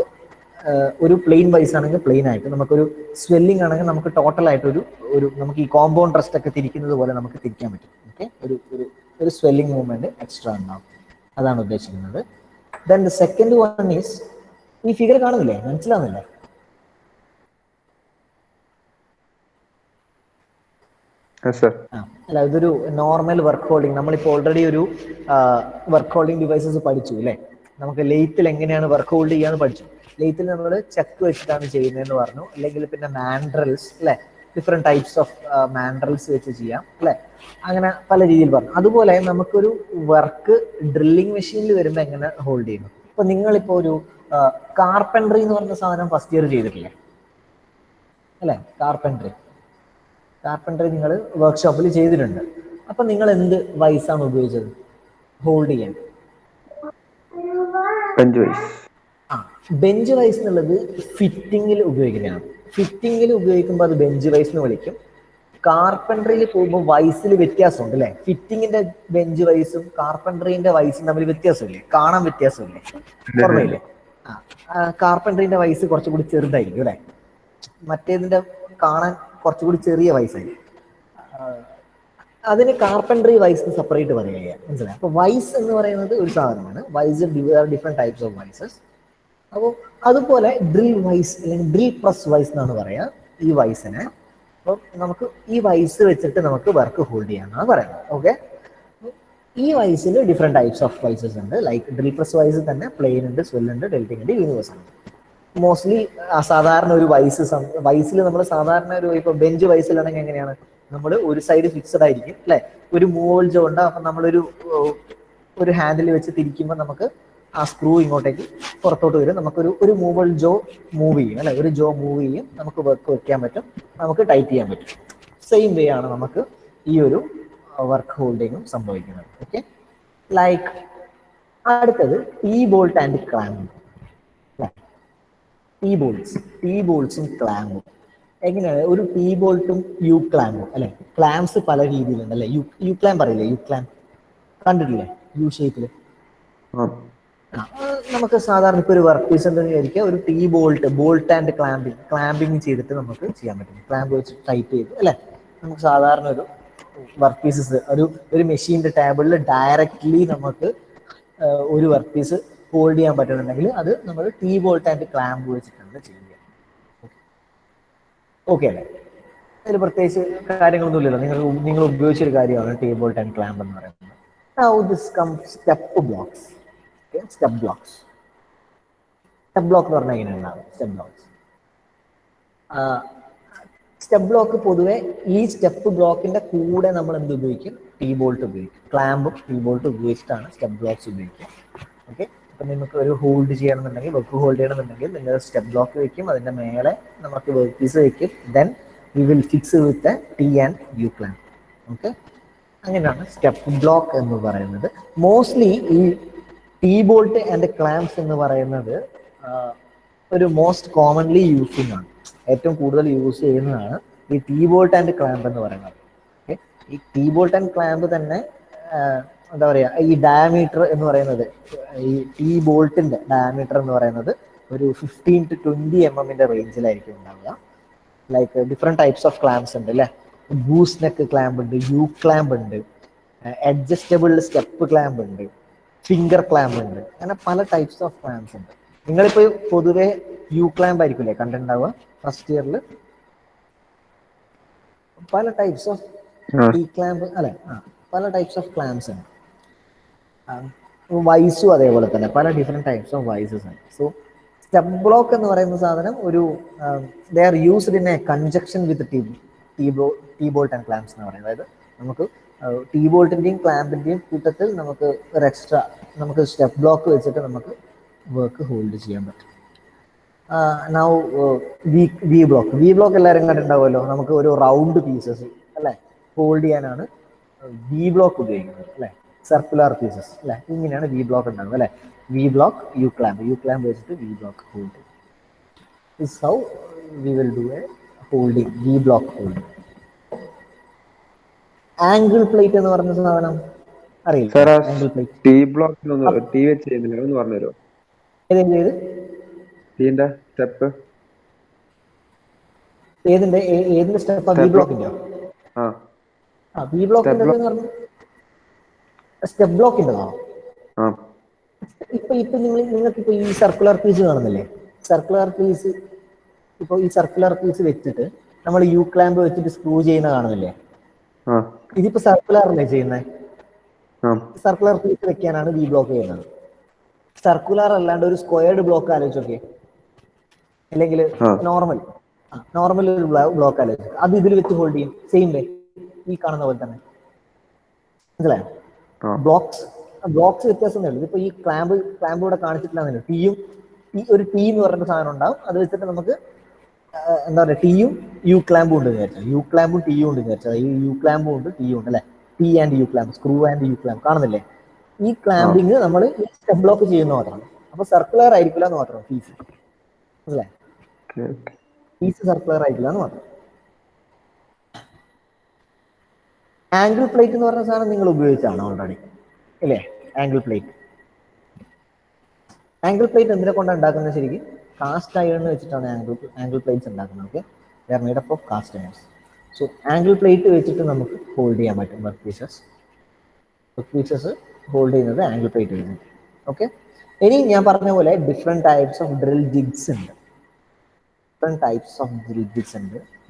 ഒരു plain vice ആണെങ്കിൽ plain ആയിട്ട്, നമുക്കൊരു swelling ആണെങ്കിൽ നമുക്ക് ടോട്ടലായിട്ട് ഒരു നമുക്ക് ഈ കോമ്പൗണ്ട് റെസ്റ്റ് ഒക്കെ തിരിക്കുന്നത് പോലെ നമുക്ക് തിരിക്കാൻ പറ്റും. ഓക്കെ, ഒരു സ്വെല്ലിംഗ് മൂവ്മെന്റ് എക്സ്ട്രാ ഉണ്ടാവും, അതാണ് ഉദ്ദേശിക്കുന്നത്. Then the second one is, ഈ ഫിഗർ കാണുന്നില്ലേ, മനസ്സിലാവുന്നില്ലേ? അല്ല, ഇതൊരു നോർമൽ വർക്ക് ഹോൾഡിംഗ്. നമ്മളിപ്പോൾ ഓൾറെഡി ഒരു വർക്ക് ഹോൾഡിംഗ് ഡിവൈസസ് പഠിച്ചു അല്ലേ. നമുക്ക് ലെയ്ത്തിൽ എങ്ങനെയാണ് വർക്ക് ഹോൾഡ് ചെയ്യാന്ന് പഠിച്ചു. ലെയ്ത്തിൽ നമ്മൾ ചെക്ക് വെച്ചിട്ടാണ് ചെയ്യുന്നതെന്ന് പറഞ്ഞു. അല്ലെങ്കിൽ പിന്നെ മാൻഡ്രൽസ് അല്ലെ, ഡിഫറെന്റ് ടൈപ്സ് ഓഫ് മാൻഡ്രൽസ് വെച്ച് ചെയ്യാം അല്ലെ. അങ്ങനെ പല രീതിയിൽ പറഞ്ഞു. അതുപോലെ നമുക്കൊരു വർക്ക് ഡ്രില്ലിംഗ് മെഷീനിൽ വരുമ്പോൾ എങ്ങനെ ഹോൾഡ് ചെയ്യുന്നു? ഇപ്പൊ നിങ്ങളിപ്പോ ഒരു കാർപ്പൻട്രി എന്ന് പറഞ്ഞ സാധനം ഫസ്റ്റ് ഇയർ ചെയ്തിട്ടില്ലേ അല്ലെ? കാർപ്പൻട്രി നിങ്ങൾ വർക്ക്ഷോപ്പിൽ ചെയ്തിട്ടുണ്ട്. അപ്പൊ നിങ്ങൾ എന്ത് വൈസാണ് ഉപയോഗിച്ചത് ഹോൾഡ് ചെയ്യാൻ? ബെഞ്ച് വൈസ് എന്നുള്ളത് ഫിറ്റിങ്ങിൽ ഉപയോഗിക്കുന്നതാണ്. ഫിറ്റിങ്ങിൽ ഉപയോഗിക്കുമ്പോൾ അത് ബെഞ്ച് വൈസ് എന്ന് വിളിക്കും. കാർപ്പൻട്രിയിൽ പോകുമ്പോൾ വൈസിൽ വ്യത്യാസമുണ്ട് അല്ലെ. ഫിറ്റിങ്ങിന്റെ ബെഞ്ച് വൈസും കാർപ്പൻട്രീന്റെ വൈസും തമ്മിൽ വ്യത്യാസമില്ലേ? കാണാൻ വ്യത്യാസമില്ലേ? ഓർമ്മയില്ലേ? കാർപ്പൻട്രീന്റെ വൈസ് കുറച്ചുകൂടി ചെറുതായിരിക്കും അല്ലെ, മറ്റേതിന്റെ കാണാൻ കുറച്ചുകൂടി ചെറിയ വയസ്സായി. അതിന് കാർപ്പൻട്രി വൈസ് സെപ്പറേറ്റ് പറയുക, മനസ്സിലായി? അപ്പൊ വൈസ് എന്ന് പറയുന്നത് ഒരു സാധനമാണ്. Vice different types of വൈസസ്. അപ്പോൾ അതുപോലെ ഡ്രിൽ വൈസ് അല്ലെങ്കിൽ ഡ്രിൽ പ്രസ് വൈസ് എന്നാണ് പറയാ ഈ വൈസിനെ. അപ്പോൾ നമുക്ക് ഈ വൈസ് വെച്ചിട്ട് നമുക്ക് വർക്ക് ഹോൾഡ് ചെയ്യാന്നാണ് പറയുന്നത്. ഓക്കെ, ഈ വൈസിൽ ഡിഫറെന്റ് ടൈപ്സ് ഓഫ് വൈസസ് ഉണ്ട്. ലൈക്ക് ഡ്രിൽ പ്രസ് വൈസ് തന്നെ പ്ലെയിൻ ഉണ്ട്, സ്വെൽ ഉണ്ട്, ഡെൽറ്റിംഗ് ഉണ്ട്, യൂണിവേഴ്സൽ ഉണ്ട്. മോസ്റ്റ്ലി സാധാരണ ഒരു വൈസിൽ നമ്മൾ സാധാരണ ഒരു ഇപ്പൊ ബെഞ്ച് വൈസിലാണെങ്കിൽ എങ്ങനെയാണ്, നമ്മൾ ഒരു സൈഡ് ഫിക്സഡ് ആയിരിക്കും അല്ലെ, ഒരു മൂവൽ ജോ ഉണ്ട്. അപ്പൊ നമ്മളൊരു ഹാൻഡിൽ വെച്ച് തിരിക്കുമ്പോൾ നമുക്ക് ആ സ്ക്രൂ ഇങ്ങോട്ടേക്ക് പുറത്തോട്ട് വരും. നമുക്കൊരു മൂവൽ ജോ മൂവ് ചെയ്യും അല്ലെ, ഒരു ജോ മൂവ് ചെയ്യും, നമുക്ക് വർക്ക് വെക്കാൻ പറ്റും, നമുക്ക് ടൈറ്റ് ചെയ്യാൻ പറ്റും. സെയിം വേ ആണ് നമുക്ക് ഈ ഒരു വർക്ക് ഹോൾഡിങ്ങും സംഭവിക്കുന്നത്. ഓക്കെ, ലൈക്ക് അടുത്തത് T bolt and clamp. T ബോൾട്സും ക്ലാമ്പും എങ്ങനെയാണ്? ഒരു ടീ ബോൾട്ടും യു ക്ലാമ്പും അല്ലെ. ക്ലാംസ് പല രീതിയിലുണ്ട് അല്ലെ. യു ക്ലാമ്പ് അറിയില്ലേ? യു ക്ലാമ്പ് കണ്ടിട്ടില്ലേ? യു ഷേപ്പില്. നമുക്ക് സാധാരണ ഇപ്പൊ ഒരു വർക്ക് പീസ് ഉണ്ടെന്ന് വിചാരിക്കുക, ഒരു ടീ ബോൾട്ട് ആൻഡ് ക്ലാമ്പിങ് ചെയ്തിട്ട് നമുക്ക് ചെയ്യാൻ പറ്റും. ക്ലാമ്പ് വെച്ച് ടൈറ്റ് ചെയ്ത് അല്ലെ. നമുക്ക് സാധാരണ ഒരു വർക്ക് പീസസ് ഒരു മെഷീന്റെ ടേബിളിൽ ഡയറക്റ്റ്ലി നമുക്ക് ഒരു വർക്ക് പീസ് ഹോൾഡ് ചെയ്യാൻ പറ്റുന്നുണ്ടെങ്കിൽ അത് നമ്മൾ ടീ ബോൾട്ട് ആൻഡ് ക്ലാമ്പ് വെച്ചിട്ടാണ് ചെയ്യുക. ഓക്കെ അല്ലേ? അതിൽ പ്രത്യേകിച്ച് കാര്യങ്ങളൊന്നും ഇല്ലല്ലോ, നിങ്ങൾ ഉപയോഗിച്ചൊരു കാര്യമാണ് ടീ ബോൾട്ട് ആൻഡ് ക്ലാമ്പ് എന്ന് പറയുന്നത്. Now this comes step blocks. Okay, step blocks. Step block എന്ന് പറഞ്ഞാൽ എങ്ങനെയുണ്ടാവും? സ്റ്റെപ്പ് ബ്ലോക്സ്, സ്റ്റെപ്പ് ബ്ലോക്ക് പൊതുവെ ഈ സ്റ്റെപ്പ് ബ്ലോക്കിന്റെ കൂടെ നമ്മൾ എന്ത് ഉപയോഗിക്കും? ടീ ബോൾട്ട് ഉപയോഗിക്കും. ക്ലാമ്പും ടീ ബോൾട്ട് ഉപയോഗിച്ചിട്ടാണ് സ്റ്റെപ്പ് ബ്ലോക്സ് ഉപയോഗിക്കുക. ഓക്കെ, അപ്പം നിങ്ങൾക്ക് ഒരു ഹോൾഡ് ചെയ്യണമെന്നുണ്ടെങ്കിൽ, വർക്ക് ഹോൾഡ് ചെയ്യണമെന്നുണ്ടെങ്കിൽ നിങ്ങൾ സ്റ്റെപ്പ് ബ്ലോക്ക് വെക്കും, അതിന്റെ മേലെ നമുക്ക് വർക്ക് പീസ് വെക്കും, then we will fix with T and U clamp. Okay, അങ്ങനെയാണ് സ്റ്റെപ്പ് ബ്ലോക്ക് എന്ന് പറയുന്നത്. മോസ്റ്റ്ലി ഈ ടീ ബോൾട്ട് ആൻഡ് ക്ലാംപ്സ് എന്ന് പറയുന്നത് ഒരു മോസ്റ്റ് കോമൺലി യൂസിങ് ആണ്, ഏറ്റവും കൂടുതൽ യൂസ് ചെയ്യുന്നതാണ് ഈ ടീ ബോൾട്ട് ആൻഡ് ക്ലാമ്പ് എന്ന് പറയുന്നത്. ഓക്കെ, ഈ ടീ ബോൾട്ട് ആൻഡ് ക്ലാമ്പ് തന്നെ എന്താ പറയുക, ഈ ഡയമീറ്റർ എന്ന് പറയുന്നത്, ഈ ടീ ബോൾട്ടിന്റെ ഡയമീറ്റർ എന്ന് പറയുന്നത് ഒരു 15 to 20 mm റേഞ്ചിലായിരിക്കും ഉണ്ടാവുക. ലൈക്ക് ഡിഫറെന്റ് ടൈപ്സ് ഓഫ് ക്ലാംപ്സ് ഉണ്ട് അല്ലേ? ഗൂസ് നെക്ക് ക്ലാമ്പ് ഉണ്ട്, യു ക്ലാമ്പ് ഉണ്ട്, അഡ്ജസ്റ്റബിൾ സ്റ്റെപ്പ് ക്ലാമ്പ് ഉണ്ട്, ഫിംഗർ ക്ലാമ്പ് ഉണ്ട്, അങ്ങനെ പല ടൈപ്സ് ഓഫ് ക്ലാംപ്സ് ഉണ്ട്. നിങ്ങളിപ്പോൾ പൊതുവെ യു ക്ലാമ്പ് ആയിരിക്കില്ലേ കണ്ടിട്ടുണ്ടാവുക ഫസ്റ്റ് ഇയറിൽ? പല ടൈപ്സ് ഓഫ് ടി ക്ലാമ്പ് അല്ലെ? പല ടൈപ്സ് ഓഫ് ക്ലാംപ്സ് ഉണ്ട്. വൈസും അതേപോലെ തന്നെ പല ഡിഫറെന്റ് ടൈപ്സ് ഓഫ് വൈസസ് ഉണ്ട്. സോ സ്റ്റെപ്പ് ബ്ലോക്ക് എന്ന് പറയുന്ന സാധനം ഒരു they are used in a conjunction with T bolt and clamps എന്ന് പറയുന്നത്. അതായത് നമുക്ക് ടീ ബോൾട്ടിന്റെയും ക്ലാമ്പിന്റെയും കൂട്ടത്തിൽ നമുക്ക് ഒരു എക്സ്ട്രാ നമുക്ക് സ്റ്റെപ്പ് ബ്ലോക്ക് വെച്ചിട്ട് നമുക്ക് വർക്ക് ഹോൾഡ് ചെയ്യാൻ പറ്റും. നൗ വി ബ്ലോക്ക് എല്ലാവരും കണ്ടിട്ടുണ്ടാവുമല്ലോ. നമുക്ക് ഒരു റൗണ്ട് പീസസ് അല്ലെ ഹോൾഡ് ചെയ്യാനാണ് വി ബ്ലോക്ക് ഉപയോഗിക്കുന്നത് അല്ലെ? സർക്കുലർ പീസസ് അല്ലെ? ഇങ്ങനെയാണ് വി ബ്ലോക്ക് ഉണ്ടാകുന്നത് അല്ലെ? വി ബ്ലോക്ക്, യു ക്ലാമ്പ് വെച്ചിട്ട് V block hold. This how we will do a holding, V block holding. Angle plate എന്ന് പറഞ്ഞ സാധനം അറിയില്ല? Angle plate T block T വെച്ച് ചെയ്യുന്നില്ല, ഒന്ന് പറഞ്ഞുതരുമോ? ഏത് ടീന്റെ സ്റ്റെപ്പ് ഏതിന്റെ സ്റ്റെപ്പ്? വി ബ്ലോക്കിന്റെയോ? വി ബ്ലോക്കിന്റെ എന്ന് പറഞ്ഞു സ്റ്റെപ്പ് ബ്ലോക്കിൻ്റെതാണോ? ഇപ്പൊ നിങ്ങൾക്കിപ്പോ ഈ സർക്കുലർ പീസ് കാണുന്നില്ലേ? സർക്കുലർ പീസ്, ഇപ്പൊ ഈ സർക്കുലർ പീസ് വെച്ചിട്ട് നമ്മൾ യു ക്ലാമ്പ് വെച്ചിട്ട് സ്ക്രൂ ചെയ്യുന്ന കാണുന്നില്ലേ? ഇതിപ്പോ സർക്കുലർ അല്ലേ ചെയ്യുന്നത്? സർക്കുലർ പീസ് വെക്കാനാണ് വി ബ്ലോക്ക് ചെയ്യുന്നത്. സർക്കുലർ അല്ലാണ്ട് ഒരു സ്ക്വയർഡ് ബ്ലോക്ക് ആലോചിച്ചോക്കെ, അല്ലെങ്കിൽ നോർമൽ ഒരു ബ്ലോക്ക് ആലോചിച്ചു, അത് ഇതിൽ വെച്ച് ഹോൾഡ് ചെയ്യും. സെയിം വേ, ഈ കാണുന്ന പോലെ തന്നെ. മനസ്സിലായോ? ബ്ലോക്സ് വ്യത്യാസം ഉള്ളൂ. ഇതിപ്പോ ഈ ക്ലാമ്പ് ഇവിടെ കാണിച്ചിട്ടില്ല. ടീയും ഒരു ടീ എന്ന് പറയുന്ന സാധനം ഉണ്ടാവും, അത് വെച്ചിട്ട് നമുക്ക് എന്താ പറയുക, ടീയും യു ക്ലാമ്പും ഉണ്ട് വിചാരിച്ചാൽ, യു ക്ലാമ്പും ടീയും ഉണ്ട് വിചാരിച്ചാൽ, ഈ യു ക്ലാമ്പും ഉണ്ട് ടീയും ഉണ്ട് അല്ലെ? T and U clamp, screw and U clamp കാണുന്നില്ലേ? ഈ ക്ലാമ്പിങ് നമ്മൾ സ്റ്റെപ്പ് ബ്ലോക്ക് ചെയ്യുന്ന മാത്രമാണ്. അപ്പൊ സർക്കുലർ ആയിരിക്കില്ല എന്ന് മാത്രം പീസ്, അല്ലേ? പീസ് സർക്കുലർ ആയിരിക്കില്ല എന്ന് മാത്രം. ആംഗിൾ പ്ലേറ്റ് എന്ന് പറഞ്ഞ സാധനം നിങ്ങൾ ഉപയോഗിച്ചാണ് ഓൾറെഡി അല്ലേ? ആംഗിൾ പ്ലേറ്റ് എന്തിനെ കൊണ്ടാണ് ഉണ്ടാക്കുന്നത്? ശരിക്കും കാസ്റ്റ് അയൺ വെച്ചിട്ടാണ് ആംഗിൾ പ്ലേറ്റ്സ് ഉണ്ടാക്കുന്നത്. Okay, they are made up of caste ions. So angle plate വെച്ചിട്ട് നമുക്ക് ഹോൾഡ് ചെയ്യാൻ പറ്റും വർക്ക് പീസസ് ഹോൾഡ് ചെയ്യുന്നത് ആംഗിൾ പ്ലേറ്റ് വെച്ചിട്ട്. ഓക്കെ, ഇനി ഞാൻ പറഞ്ഞ പോലെ different types of drill jigs ഉണ്ട്.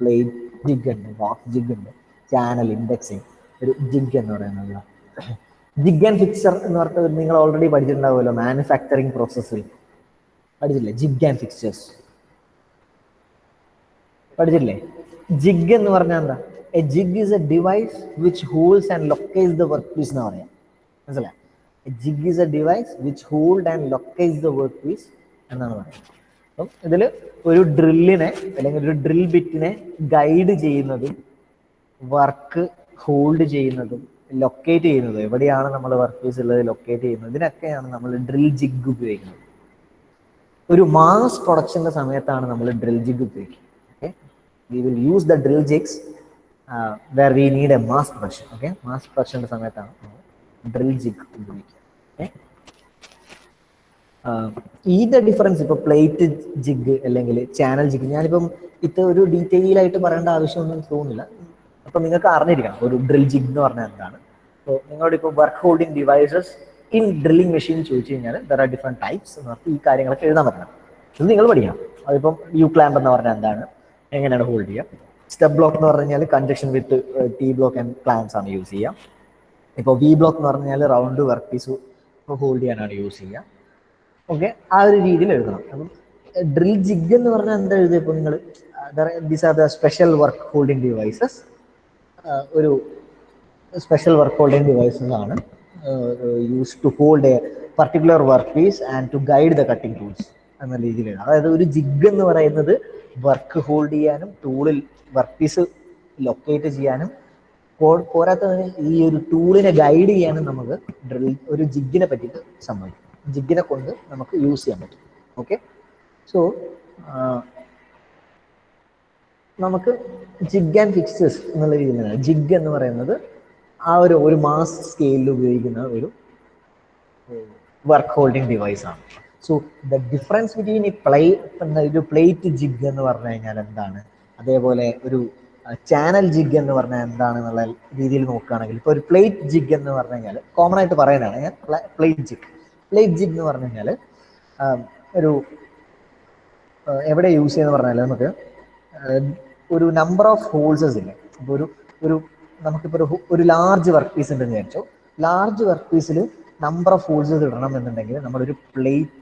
പ്ലേറ്റ് ജിഗ് ഉണ്ട്, ബോക്സ് ജിഗ് ഉണ്ട്, ചാനൽ ഇൻഡെക്സിങ്, ഒരു ജിഗ് എന്ന് പറയുന്നത്. ജിഗ് ആൻഡ് ഫിക്സർ എന്ന് പറഞ്ഞിട്ട് നിങ്ങൾ ഓൾറെഡി പഠിച്ചിട്ടുണ്ടാവുമല്ലോ, മാനുഫാക്ചറിങ് പ്രോസസ്സിൽ പഠിച്ചില്ലേ? ജിഗ് ആൻഡ് ഫിക്സേഴ്സ് പഠിച്ചില്ലേ? ജിഗ് എന്ന് പറഞ്ഞാൽ എന്താ? A jig is a device which holds and locates the work piece എന്ന് പറയാം. മനസ്സിലായി? A jig is a device which hold and locates the work piece എന്നാണ് പറയുന്നത്. അപ്പം ഇതിൽ ഒരു ഡ്രില്ലിനെ അല്ലെങ്കിൽ ഒരു ഡ്രിൽ ബിറ്റിനെ ഗൈഡ് ചെയ്യുന്നതും വർക്ക് ഹോൾഡ് ചെയ്യുന്നതും ലൊക്കേറ്റ് ചെയ്യുന്നതും, എവിടെയാണ് നമ്മൾ വർക്ക് പീസ് ഉള്ളത് ലൊക്കേറ്റ് ചെയ്യുന്നത്, ഇതിനൊക്കെയാണ് നമ്മൾ ഡ്രിൽ ജിഗ് ഉപയോഗിക്കുന്നത്. ഒരു മാസ് പ്രൊഡക്ഷന്റെ സമയത്താണ് നമ്മൾ ഡ്രിൽ ജിഗ് ഉപയോഗിക്കുന്നത്. Okay, we will use the drill jigs where we need a mass production. Okay, mass പ്രൊഡക്ഷന്റെ സമയത്താണ് ഡ്രിൽ ജിഗ് ഉപയോഗിക്കുക. ഓക്കെ, ഈന്റെ ഡിഫറൻസ് ഇപ്പൊ പ്ലേറ്റ് ജിഗ് അല്ലെങ്കിൽ ചാനൽ ജിഗ്, ഞാനിപ്പം ഇത് ഒരു ഡീറ്റെയിൽ ആയിട്ട് പറയേണ്ട ആവശ്യമൊന്നും തോന്നുന്നില്ല. അപ്പൊ നിങ്ങൾക്ക് അറിഞ്ഞിരിക്കണം ഒരു ഡ്രിൽ ജിഗ് എന്ന് പറഞ്ഞാൽ എന്താണ്. അപ്പോൾ നിങ്ങളുടെ ഇപ്പോൾ work holding devices in drilling machine ചോദിച്ചു കഴിഞ്ഞാൽ ദർ ആർ ഡിഫറെന്റ് ടൈപ്സ് എന്ന് പറഞ്ഞാൽ ഈ കാര്യങ്ങളൊക്കെ എഴുതാൻ പറ്റണം. ഇത് നിങ്ങൾ പഠിക്കണം. അതിപ്പം യു ക്ലാമ്പ് എന്ന് പറഞ്ഞാൽ എന്താണ്, എങ്ങനെയാണ് ഹോൾഡ് ചെയ്യുക. സ്റ്റെപ്പ് ബ്ലോക്ക് എന്ന് പറഞ്ഞു കഴിഞ്ഞാൽ congestion with T block and clams ആണ് യൂസ് ചെയ്യുക. ഇപ്പോൾ വി ബ്ലോക്ക് എന്ന് പറഞ്ഞു കഴിഞ്ഞാൽ റൗണ്ട് വർക്ക് പീസ് ഹോൾഡ് ചെയ്യാനാണ് യൂസ് ചെയ്യുക. ഓക്കെ, ആ ഒരു രീതിയിൽ എഴുതണം. അപ്പം ഡ്രിൽ ജിഗ് എന്ന് പറഞ്ഞാൽ എന്താ എഴുതുക? ഇപ്പോൾ നിങ്ങൾ these are the special work holding devices. ഒരു സ്പെഷ്യൽ വർക്ക് ഹോൾഡിംഗ് ഡിവൈസസ് ആണ് use to hold a particular work piece and to guide the cutting tools എന്ന രീതിയിലാണ്. അതായത് ഒരു ജിഗ് എന്ന് പറയുന്നത് വർക്ക് ഹോൾഡ് ചെയ്യാനും ടൂളിൽ വർക്ക് പീസ് ലൊക്കേറ്റ് ചെയ്യാനും പോരാത്തതിന് ഈ ഒരു ടൂളിനെ ഗൈഡ് ചെയ്യാനും നമുക്ക് ഒരു ജിഗിനെ പറ്റിയിട്ട് സംഭവിക്കും. ജിഗിനെ കൊണ്ട് നമുക്ക് യൂസ് ചെയ്യാൻ പറ്റും. ഓക്കെ, സോ നമുക്ക് ജിഗ് ആൻഡ് ഫിക്സസ് എന്നുള്ള രീതിയിലാണ്. ജിഗ് എന്ന് പറയുന്നത് ആ ഒരു മാസ് സ്കെയിലിൽ ഉപയോഗിക്കുന്ന ഒരു വർക്ക് ഹോൾഡിംഗ് ഡിവൈസ് ആണ്. സോ ദ ഡിഫറൻസ് ബിറ്റ്വീൻ ഒരു പ്ലേറ്റ് ജിഗ് എന്ന് പറഞ്ഞു കഴിഞ്ഞാൽ എന്താണ്, അതേപോലെ ഒരു ചാനൽ ജിഗ് എന്ന് പറഞ്ഞാൽ എന്താണെന്നുള്ള രീതിയിൽ നോക്കുകയാണെങ്കിൽ, ഇപ്പോൾ ഒരു പ്ലേറ്റ് ജിഗ് എന്ന് പറഞ്ഞു കഴിഞ്ഞാൽ കോമൺ ആയിട്ട് പറയുന്നതാണ് ഞാൻ. പ്ലേറ്റ് ജിഗ് എന്ന് പറഞ്ഞു കഴിഞ്ഞാൽ ഒരു എവിടെ യൂസ് ചെയ്യുന്ന പറഞ്ഞാൽ നമുക്ക് ഒരു നമ്പർ ഓഫ് ഹോൾസസ് ഇല്ലേ. അപ്പോൾ നമുക്കിപ്പോൾ ഒരു ലാർജ് വർക്ക് പീസ് ഉണ്ടെന്ന് വിചാരിച്ചോ. ലാർജ് വർക്ക് പീസിൽ നമ്പർ ഓഫ് ഹോൾസസ് ഇടണം എന്നുണ്ടെങ്കിൽ നമ്മളൊരു പ്ലേറ്റ്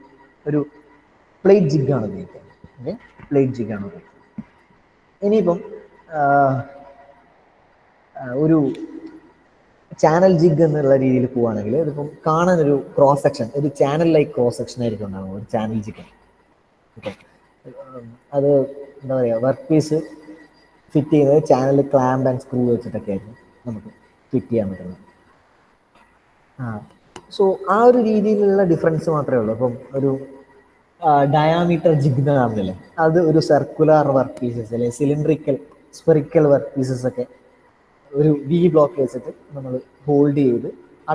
ജിഗാണ് ഉപയോഗിക്കുക. ഓക്കെ, പ്ലേറ്റ് ജിഗാണ് ഉപയോഗിക്കുക. ഇനിയിപ്പം ഒരു ചാനൽ ജിഗ് എന്നുള്ള രീതിയിൽ പോവുകയാണെങ്കിൽ ഇതിപ്പം കാണാൻ ഒരു ക്രോസ് സെക്ഷൻ, ഒരു ചാനൽ ലൈക്ക് ക്രോസ് സെക്ഷൻ ആയിരിക്കും ഉണ്ടാകും ഒരു ചാനൽ ജിഗ്. ഓക്കെ, അത് എന്താ പറയുക, വർക്ക് പീസ് ഫിറ്റ് ചെയ്യുന്നത് ചാനൽ ക്ലാമ്പ് ആൻഡ് സ്ക്രൂ വെച്ചിട്ടൊക്കെ ആയിരിക്കും നമുക്ക് ഫിറ്റ് ചെയ്യാൻ പറ്റുന്നത്. സോ ആ ഒരു രീതിയിലുള്ള ഡിഫറൻസ് മാത്രമേ ഉള്ളൂ. അപ്പം ഒരു ഡയാമീറ്റർ ജിഗ് കാണുന്നില്ലേ, അത് ഒരു സർക്കുലർ വർക്ക് പീസസ് അല്ലെങ്കിൽ സ്പെറിക്കൽ വർക്ക് പീസസ് ഒക്കെ ഒരു വി ബ്ലോക്ക് വെച്ചിട്ട് നമ്മൾ ഹോൾഡ് ചെയ്ത് ആ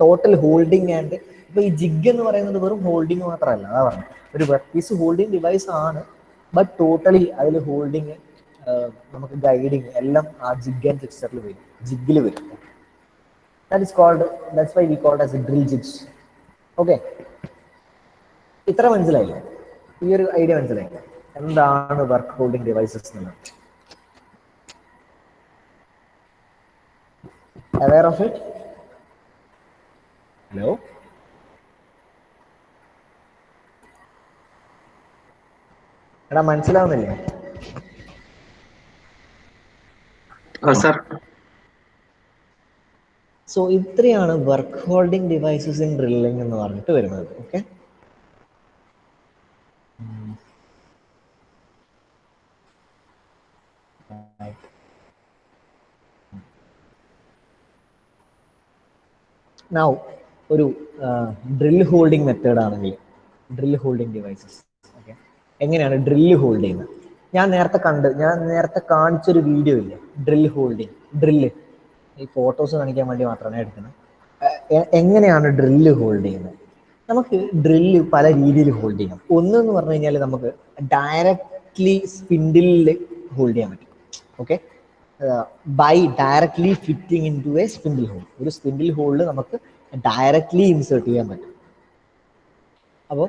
ടോട്ടൽ ഹോൾഡിങ്. ആൻഡ് ഇപ്പോൾ ഈ ജിഗ് എന്ന് പറയുന്നത് വെറും ഹോൾഡിങ് മാത്രമല്ല, അതാ പറഞ്ഞത് ഒരു വർക്ക് പീസ് ഹോൾഡിങ് ഡിവൈസ് ആണ്, ബട്ട് ടോട്ടലി അതിൽ ഹോൾഡിങ്, നമുക്ക് ഗൈഡിങ് എല്ലാം ആ ജിഗ് ആൻഡ് ഫിക്സറിൽ വരും, ജിഗിൽ വരും. That's why we call it as a drill jigs. Okay, ഇത്ര മനസ്സിലായില്ലേ? ഈ ഒരു ഐഡിയ മനസ്സിലായില്ലേ എന്താണ് വർക്ക് ഹോൾഡിംഗ് ഡിവൈസസ് എന്നുള്ളത്? Aware of it? Hello? എടാ മനസ്സിലാവുന്നില്ലേ? സർ, സോ ഇത്രയാണ് work holding devices in drilling എന്ന് പറഞ്ഞിട്ട് വരുന്നത്. ഓക്കെ, നൗ ഒരു ഡ്രിൽ ഹോൾഡിംഗ് മെത്തേഡ് ആണെങ്കിൽ ഡ്രിൽ ഹോൾഡിംഗ് ഡിവൈസസ് ഓക്കെ, എങ്ങനെയാണ് ഡ്രില്ല് ഹോൾഡ് ചെയ്യുന്നത്? ഞാൻ നേരത്തെ കാണിച്ചൊരു വീഡിയോ ഇല്ലേ, ഡ്രില്ല് ഈ ഫോട്ടോസ് കാണിക്കാൻ വേണ്ടി മാത്രമാണ് എടുക്കുന്നത്. എങ്ങനെയാണ് ഡ്രില്ല് ഹോൾഡ് ചെയ്യുന്നത്? നമുക്ക് ഡ്രില്ല് പല രീതിയിൽ ഹോൾഡ് ചെയ്യാം. ഒന്നെന്ന് പറഞ്ഞു കഴിഞ്ഞാൽ നമുക്ക് ഡയറക്റ്റ്ലി സ്പിൻഡിലിൽ ഹോൾഡ് ചെയ്യാൻ പറ്റും. Okay, by directly fitting into a spindle hole. ഒരു സ്പിൻഡിൽ ഹോളിൽ നമുക്ക് ഡയറക്ട്ലി ഇൻസേർട്ട് ചെയ്യാൻ പറ്റും. അപ്പോൾ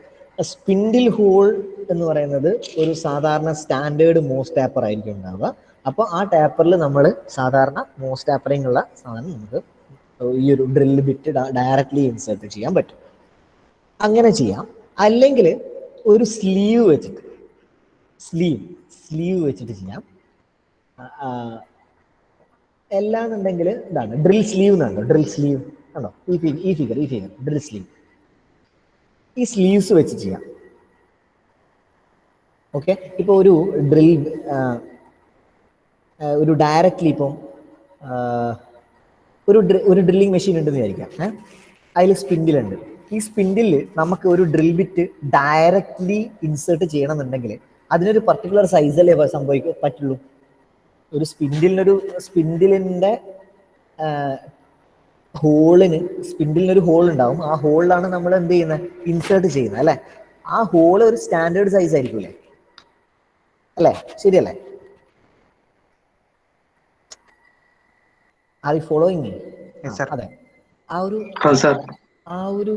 സ്പിൻഡിൽ ഹോൾ എന്ന് പറയുന്നത് ഒരു സാധാരണ സ്റ്റാൻഡേർഡ് മോസ് ടാപ്പർ ആയിരിക്കും ഉണ്ടാവുക. അപ്പോൾ ആ ടാപ്പറിൽ നമ്മൾ സാധാരണ മോസ് ടാപ്പറിംഗ് ഉള്ള സാധനം നമുക്ക് ഈ ഒരു ഡ്രില്ല് ബിറ്റ് ഡയറക്ട്ലി ഇൻസേർട്ട് ചെയ്യാൻ പറ്റും. അങ്ങനെ ചെയ്യാം. അല്ലെങ്കിൽ ഒരു സ്ലീവ് വെച്ചിട്ട് ചെയ്യാം. എല്ലാന്നുണ്ടെങ്കിൽ ഇതാണ് ഡ്രിൽ സ്ലീവ് എന്നുണ്ടോ, ഡ്രിൽ സ്ലീവ് ആണോ, ഈ ഫിഗർ ഡ്രിൽ സ്ലീവ്. ഈ സ്ലീവ്സ് വെച്ച് ചെയ്യാം. ഓക്കെ, ഇപ്പോൾ ഒരു ഡയറക്റ്റ്ലി ഇപ്പം ഒരു ഡ്രില്ലിംഗ് മെഷീൻ ഉണ്ടെന്ന് വിചാരിക്കാം. അതിൽ സ്പിൻഡിലുണ്ട്. ഈ സ്പിൻഡിൽ നമുക്ക് ഒരു ഡ്രിൽ ബിറ്റ് ഡയറക്റ്റ്ലി ഇൻസേർട്ട് ചെയ്യണമെന്നുണ്ടെങ്കിൽ അതിനൊരു പർട്ടിക്കുലർ സൈസല്ലേ പറ്റുള്ളൂ. ഒരു സ്പിൻഡിലിൻ്റെ സ്പിൻഡിലിനൊരു ഹോൾ ഉണ്ടാവും. ആ ഹോളിലാണ് നമ്മൾ എന്ത് ചെയ്യുന്നത്, ഇൻസേർട്ട് ചെയ്യുന്നത് അല്ലേ. ആ ഹോള് ഒരു സ്റ്റാൻഡേർഡ് സൈസ് ആയിരിക്കൂലേ, അല്ലേ? ശരിയല്ലേ? Are you following me? അതെ, ആ ഒരു ആ ഒരു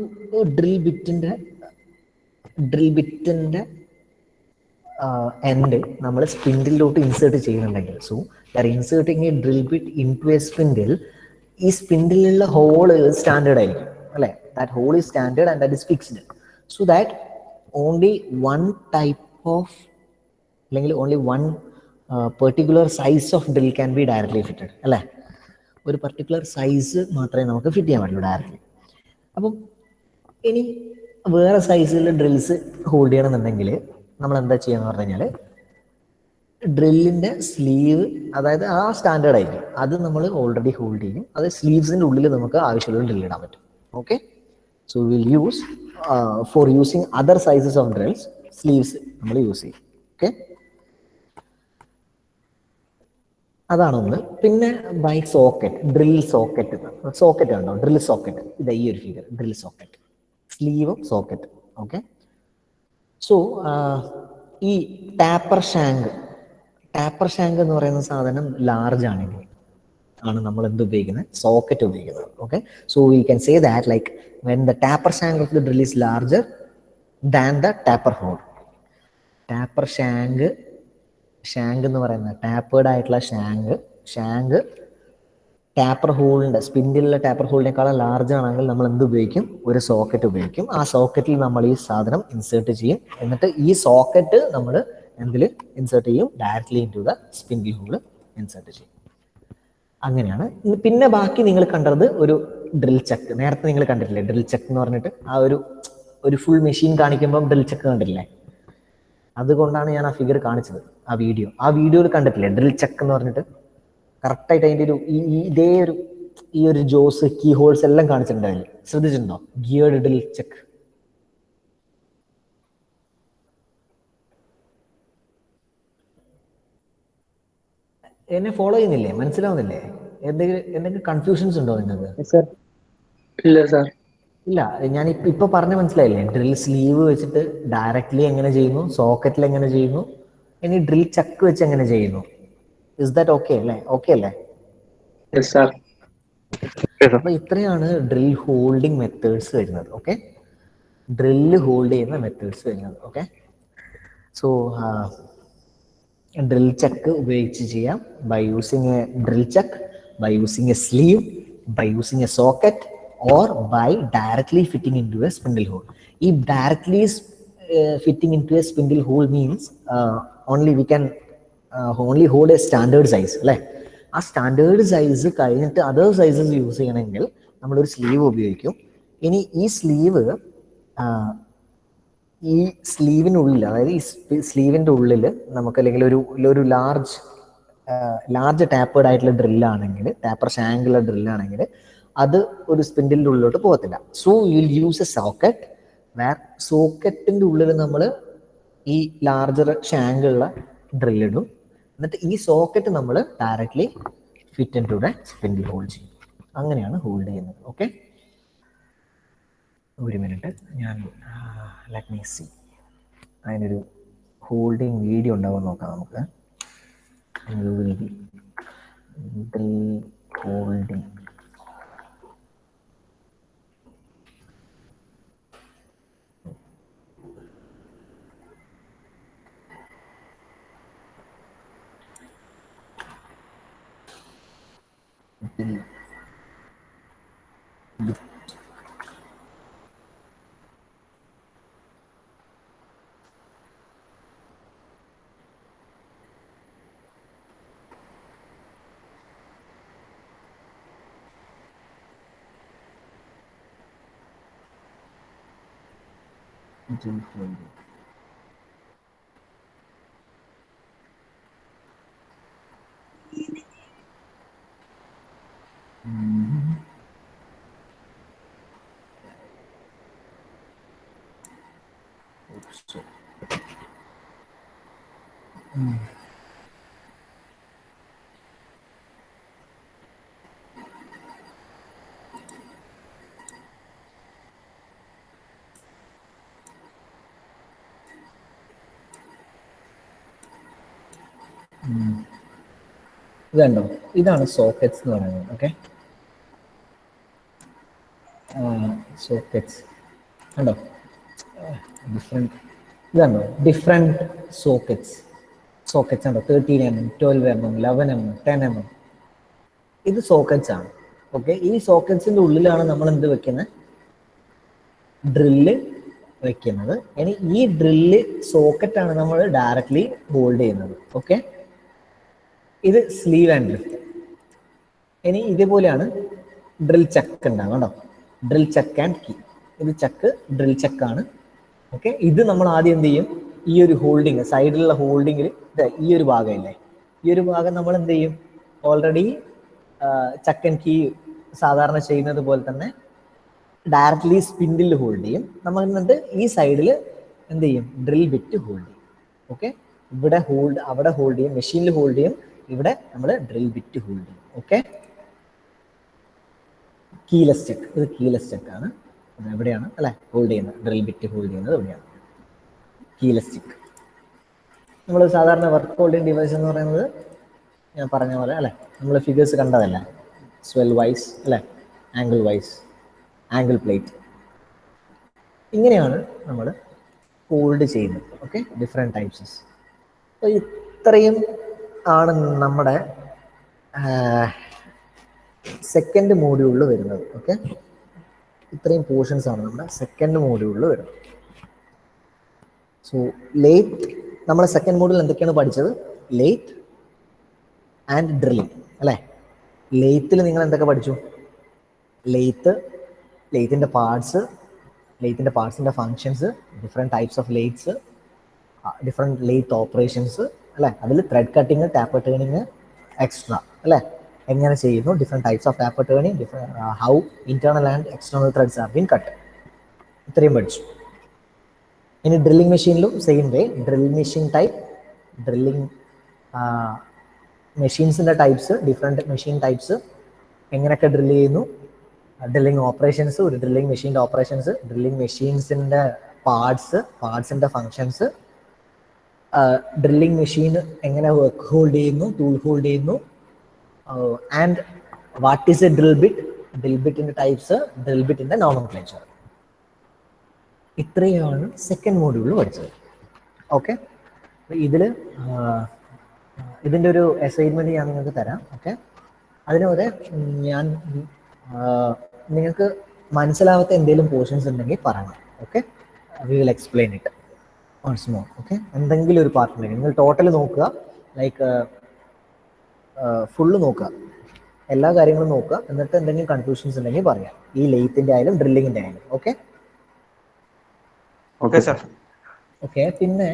ഡ്രിൽ ബിറ്റിൻ്റെ എൻഡ് നമ്മൾ സ്പിൻഡിലോട്ട് ഇൻസേർട്ട് ചെയ്യുന്നുണ്ടെങ്കിൽ, so inserting a drill bit into a spindle, ഈ സ്പിൻഡിലുള്ള ഹോള് സ്റ്റാൻഡേർഡ് ആയിരിക്കും അല്ലേ. That hole is standard and that is fixed, so that only one type of അല്ലെങ്കിൽ only one particular size of drill can be directly fitted അല്ലേ. ഒരു particular size മാത്രമേ നമുക്ക് fit ചെയ്യാൻ പറ്റുള്ളൂ ഡയറക്റ്റ്ലി. അപ്പം ഇനി വേറെ സൈസിൽ ഡ്രിൽസ് ഹോൾഡ് ചെയ്യണമെന്നുണ്ടെങ്കിൽ നമ്മൾ എന്താ ചെയ്യുക എന്ന് പറഞ്ഞു കഴിഞ്ഞാൽ, ഡ്രില്ലിൻ്റെ സ്ലീവ്, അതായത് ആ സ്റ്റാൻഡേർഡ് ആയിരിക്കും, അത് നമ്മൾ ഓൾറെഡി ഹോൾഡ് ചെയ്യും. അത് സ്ലീവ്സിൻ്റെ ഉള്ളിൽ നമുക്ക് ആവശ്യമുള്ള ഡ്രിൽ ഇടാൻ പറ്റും. Okay, so will use for using other sizes of drills sleeves നമ്മൾ യൂസ് ചെയ്യും. ഓക്കെ, അതാണൊന്ന്. പിന്നെ by socket, drill socket. Socket ഉണ്ടോ? ഡ്രിൽ സോക്കറ്റ്, ഇതാ ഈ ഒരു ഫിഗർ, ഡ്രിൽ സോക്കറ്റ്, സ്ലീവും സോക്കറ്റ്. ഓക്കെ, സോ ഈ ടാപ്പർ ഷാങ്ക് എന്ന് പറയുന്ന സാധനം ലാർജ് ആണെങ്കിൽ ആണ് നമ്മൾ എന്ത് ഉപയോഗിക്കുന്നത്? സോക്കറ്റ് ഉപയോഗിക്കുന്നത്. Okay, so we can say that like when the taper shank of the drill is larger than the taper hole. Taper shank എന്ന് പറയുന്നത് ടാപ്പേർഡ് ആയിട്ടുള്ള ഷാങ്ക് ടാപ്പർ ഹോളിൻ്റെ, സ്പിൻഡിലുള്ള ടാപ്പർ ഹോളിനേക്കാളും ലാർജ് ആണെങ്കിൽ നമ്മൾ എന്ത് ഉപയോഗിക്കും? ഒരു സോക്കറ്റ് ഉപയോഗിക്കും. ആ സോക്കറ്റിൽ നമ്മൾ ഈ സാധനം ഇൻസേർട്ട് ചെയ്യും. എന്നിട്ട് ഈ സോക്കറ്റ് നമ്മൾ എന്തിൽ ഇൻസേർട്ട് ചെയ്യും? Directly into the spindle hole insert ചെയ്യും. അങ്ങനെയാണ്. പിന്നെ ബാക്കി നിങ്ങൾ കണ്ടത് ഒരു ഡ്രിൽ ചക്ക്. നേരത്തെ നിങ്ങൾ കണ്ടിട്ടില്ലേ ഡ്രിൽ ചക്ക് എന്ന് പറഞ്ഞിട്ട്? ആ ഒരു ഫുൾ മെഷീൻ കാണിക്കുമ്പം ഡ്രിൽ ചക്ക് കണ്ടിട്ടില്ലേ? അതുകൊണ്ടാണ് ഞാൻ ആ ഫിഗർ കാണിച്ചത്. ആ വീഡിയോയിൽ കണ്ടിട്ടില്ലേ ഡ്രിൽ ചക്ക് എന്ന് പറഞ്ഞിട്ട്? കറക്റ്റായിട്ട് അതിൻ്റെ ഒരു ഈ ഒരു ജോസ്, കീ ഹോൾസ് എല്ലാം കാണിച്ചിട്ടുണ്ടായില്ലേ? ശ്രദ്ധിച്ചിട്ടുണ്ടോ? ഗിയർഡ് ഡ്രിൽ ചക്ക്. എന്നെ ഫോളോ ചെയ്യുന്നില്ലേ? മനസ്സിലാവുന്നില്ലേ? എന്തെങ്കിലും കൺഫ്യൂഷൻസ് ഉണ്ടോ നിങ്ങൾക്ക്? ഇല്ല സാർ. ഇല്ല, ഞാൻ ഇപ്പൊ പറഞ്ഞ മനസ്സിലായില്ലേ? ഡ്രിൽ സ്ലീവ് വെച്ചിട്ട് ഡയറക്ട്ലി എങ്ങനെ ചെയ്യുന്നു, സോക്കറ്റിൽ എങ്ങനെ ചെയ്യുന്നു, ഇനി ഡ്രിൽ ചക്ക് വെച്ച് എങ്ങനെ ചെയ്യുന്നു. ഇസ് ദാറ്റ് ഓക്കെ അല്ലേ? ഓക്കെ അല്ലേ? Yes sir. അപ്പൊ ഇത്രയാണ് ഡ്രിൽ ഹോൾഡിംഗ് മെത്തേഡ്സ് വരുന്നത്. ഓക്കെ, ഡ്രില്ല് ഹോൾഡ് ചെയ്യുന്ന മെത്തേഡ്സ് വരുന്നത്. ഓക്കെ, സോ ഡ്രിൽ ചക്ക് ഉപയോഗിച്ച് ചെയ്യാം. By using a drill chuck, by using a sleeve, by using a socket, or by directly fitting into a spindle hole. If directly fitting into a spindle hole means only we can only hold a standard size അല്ലേ. ആ standard size കഴിഞ്ഞിട്ട് other sizes use ചെയ്യണമെങ്കിൽ നമ്മളൊരു sleeve ഉപയോഗിക്കും. ഇനി ഈ സ്ലീവിനുള്ളിൽ, അതായത് ഈ സ്ലീവിൻ്റെ ഉള്ളിൽ നമുക്ക് അല്ലെങ്കിൽ ഒരു ലാർജ് ടാപ്പേർഡ് ആയിട്ടുള്ള ഡ്രില്ലാണെങ്കിൽ, ടാപ്പർ ഷാങ്കുള്ള ഡ്രില്ലാണെങ്കിൽ അത് ഒരു സ്പിൻഡിലിൻ്റെ ഉള്ളിലോട്ട് പോകത്തില്ല. So you will use a socket, where സോക്കറ്റിൻ്റെ ഉള്ളിൽ നമ്മൾ ഈ ലാർജർ ഷാങ്കുള്ള ഡ്രില്ലിടും. എന്നിട്ട് ഈ സോക്കറ്റ് നമ്മൾ directly fit into the spindle hole ചെയ്യും. അങ്ങനെയാണ് ഹോൾഡ് ചെയ്യുന്നത്. ഓക്കെ, ഒരു മിനിറ്റ്, ഞാൻ ലെറ്റ് മീ സീ, അതിനൊരു ഹോൾഡിങ് വീഡിയോ ഉണ്ടാവും നോക്കാം നമുക്ക്. ഹോൾഡിങ് ഇതുണ്ടോ? ഇതാണ് സോക്കറ്റ്സ് എന്ന് പറയുന്നത്. ഓക്കെ, സോക്കറ്റ്സ് കണ്ടോ, ഡിഫറെൻറ്റ് ഇതുണ്ടോ, ഡിഫറെൻറ്റ് സോക്കറ്റ്സ് ഉണ്ടോ, 13 mm, 12 mm, 11 mm, 10 mm. ഇത് സോക്കറ്റ്സ് ആണ്. ഓക്കെ, ഈ സോക്കറ്റ്സിന്റെ ഉള്ളിലാണ് നമ്മൾ എന്ത് വെക്കുന്നത്, ഡ്രില്ല് വെക്കുന്നത്. ഇനി ഈ ഡ്രില്ല് സോക്കറ്റാണ് നമ്മൾ ഡയറക്ട്ലി ഹോൾഡ് ചെയ്യുന്നത്. ഓക്കെ, ഇത് സ്ലീവ് ആൻഡ് ലിഫ്റ്റ്. ഇനി ഇതേപോലെയാണ് ഡ്രിൽ ചക്ക് ഉണ്ടാകും കേട്ടോ, ഡ്രിൽ ചക്ക് ആൻഡ് കീ. ഇത് ചക്ക്, ഡ്രിൽ ചക്കാണ്. ഓക്കെ, ഇത് നമ്മൾ ആദ്യം എന്ത് ചെയ്യും, ഈ ഒരു ഹോൾഡിങ്, സൈഡിലുള്ള ഹോൾഡിങ്ങിൽ ഈ ഒരു ഭാഗമില്ലേ, ഈ ഒരു ഭാഗം നമ്മൾ എന്ത് ചെയ്യും, ഓൾറെഡി ചക്ക് ആൻഡ് കീ സാധാരണ ചെയ്യുന്നത് പോലെ തന്നെ ഡയറക്ട്ലി സ്പിൻഡിൽ ഹോൾഡ് ചെയ്യും. നമ്മൾ എന്നിട്ട് ഈ സൈഡിൽ എന്ത് ചെയ്യും, ഡ്രിൽ ബിറ്റ് ഹോൾഡ് ചെയ്യും. ഓക്കെ, ഇവിടെ ഹോൾഡ്, അവിടെ ഹോൾഡ് ചെയ്യും, മെഷീനിൽ ഹോൾഡ് ചെയ്യും, ഇവിടെ നമ്മൾ ഡ്രിൽ ബിറ്റ് ഹോൾഡ് ചെയ്യും. ഓക്കെ, കീലെസ് ചെക്ക്, ഇത് കീലെസ് ചെക്കാണ്. എവിടെയാണ് അല്ലെ ഹോൾഡ് ചെയ്യുന്നത്, ഡ്രിൽ ബിറ്റ് ഹോൾഡ് ചെയ്യുന്നത് എവിടെയാണ്, കീലെസ് ചെക്ക്. നമ്മൾ സാധാരണ വർക്ക് ഹോൾഡിംഗ് ഡിവൈസ് എന്ന് പറയുന്നത് ഞാൻ പറഞ്ഞ പോലെ അല്ലെ, നമ്മൾ ഫിഗേഴ്സ് കണ്ടതല്ല, സ്വെൽ വൈസ് അല്ലെ, ആംഗിൾ വൈസ്, ആംഗിൾ പ്ലേറ്റ്, ഇങ്ങനെയാണ് നമ്മൾ ഹോൾഡ് ചെയ്യുന്നത്. Okay, different types. അപ്പോൾ ഇത്രയും ആണ് നമ്മുടെ സെക്കൻഡ് മോഡ്യൂളിൽ വരുന്നത്. ഓക്കെ, ഇത്രയും പോർഷൻസ് ആണ് നമ്മുടെ സെക്കൻഡ് മോഡ്യൂളിൽ വരുന്നത്. സോ ലേറ്റ്, നമ്മൾ സെക്കൻഡ് മോഡ്യൂളിൽ എന്തൊക്കെയാണ് പഠിച്ചത്, ലേറ്റ് ആൻഡ് ഡ്രില്ലിംഗ് അല്ലേ. ലേത്തിൽ നിങ്ങൾ എന്തൊക്കെ പഠിച്ചു, ലേത്തിൻ്റെ പാർട്സ്, ലേത്തിൻ്റെ പാർട്സിൻ്റെ functions, different types of lathes, different lathe operations അല്ലേ, അതിൽ thread cutting, taper turning, extra അല്ലേ, എങ്ങനെ ചെയ്യുന്നു, different types of taper turning, how internal and external threads are been cut, ഇത്രയും പഠിച്ചു. ഇനി ഡ്രില്ലിംഗ് മെഷീനിലും same way, drill machine type, drilling മെഷീൻസിൻ്റെ ടൈപ്സ്, ഡിഫറെൻറ്റ് മെഷീൻ ടൈപ്സ്, എങ്ങനെയൊക്കെ ഡ്രിൽ ചെയ്യുന്നു, ഡ്രില്ലിംഗ് ഓപ്പറേഷൻസ്, ഒരു ഡ്രില്ലിംഗ് മെഷീൻ്റെ ഓപ്പറേഷൻസ്, ഡ്രില്ലിംഗ് മെഷീൻസിൻ്റെ പാർട്സിൻ്റെ ഫങ്ഷൻസ്, ഡ്രില്ലിംഗ് മെഷീൻ എങ്ങനെ വർക്ക് ഹോൾഡ് ചെയ്യുന്നു, ടൂൾ ഹോൾഡ് ചെയ്യുന്നു, and what is a drill ബിറ്റിൻ്റെ ടൈപ്സ്, ഡ്രിൽ ബിറ്റിൻ്റെ നോമൻക്ലേച്ചർ. ഇത്രയാണ് സെക്കൻഡ് മോഡ്യൂളിൽ പഠിച്ചത്. ഓക്കെ, ഇതിൻ്റെ ഒരു അസൈൻമെൻറ്റ് ഞാൻ നിങ്ങൾക്ക് തരാം. ഓക്കെ, അതിനോടെ ഞാൻ നിങ്ങൾക്ക് മനസ്സിലാവാത്ത എന്തെങ്കിലും പോർഷൻസ് ഉണ്ടെങ്കിൽ പറയണം. Okay, we will explain it once more. Okay, എന്തെങ്കിലും ഒരു പാർട്ട് ഉണ്ടെങ്കിൽ നിങ്ങൾ ടോട്ടൽ നോക്കുക, ലൈക്ക് ഫുള്ള് നോക്കുക, എല്ലാ കാര്യങ്ങളും നോക്കുക, എന്നിട്ട് എന്തെങ്കിലും കൺഫ്യൂഷൻസ് ഉണ്ടെങ്കിൽ പറയാം, ഈ ലേത്തിൻ്റെ ആയാലും ഡ്രില്ലിങ്ങിൻ്റെ ആയാലും. Okay okay sir. ഓക്കെ, പിന്നെ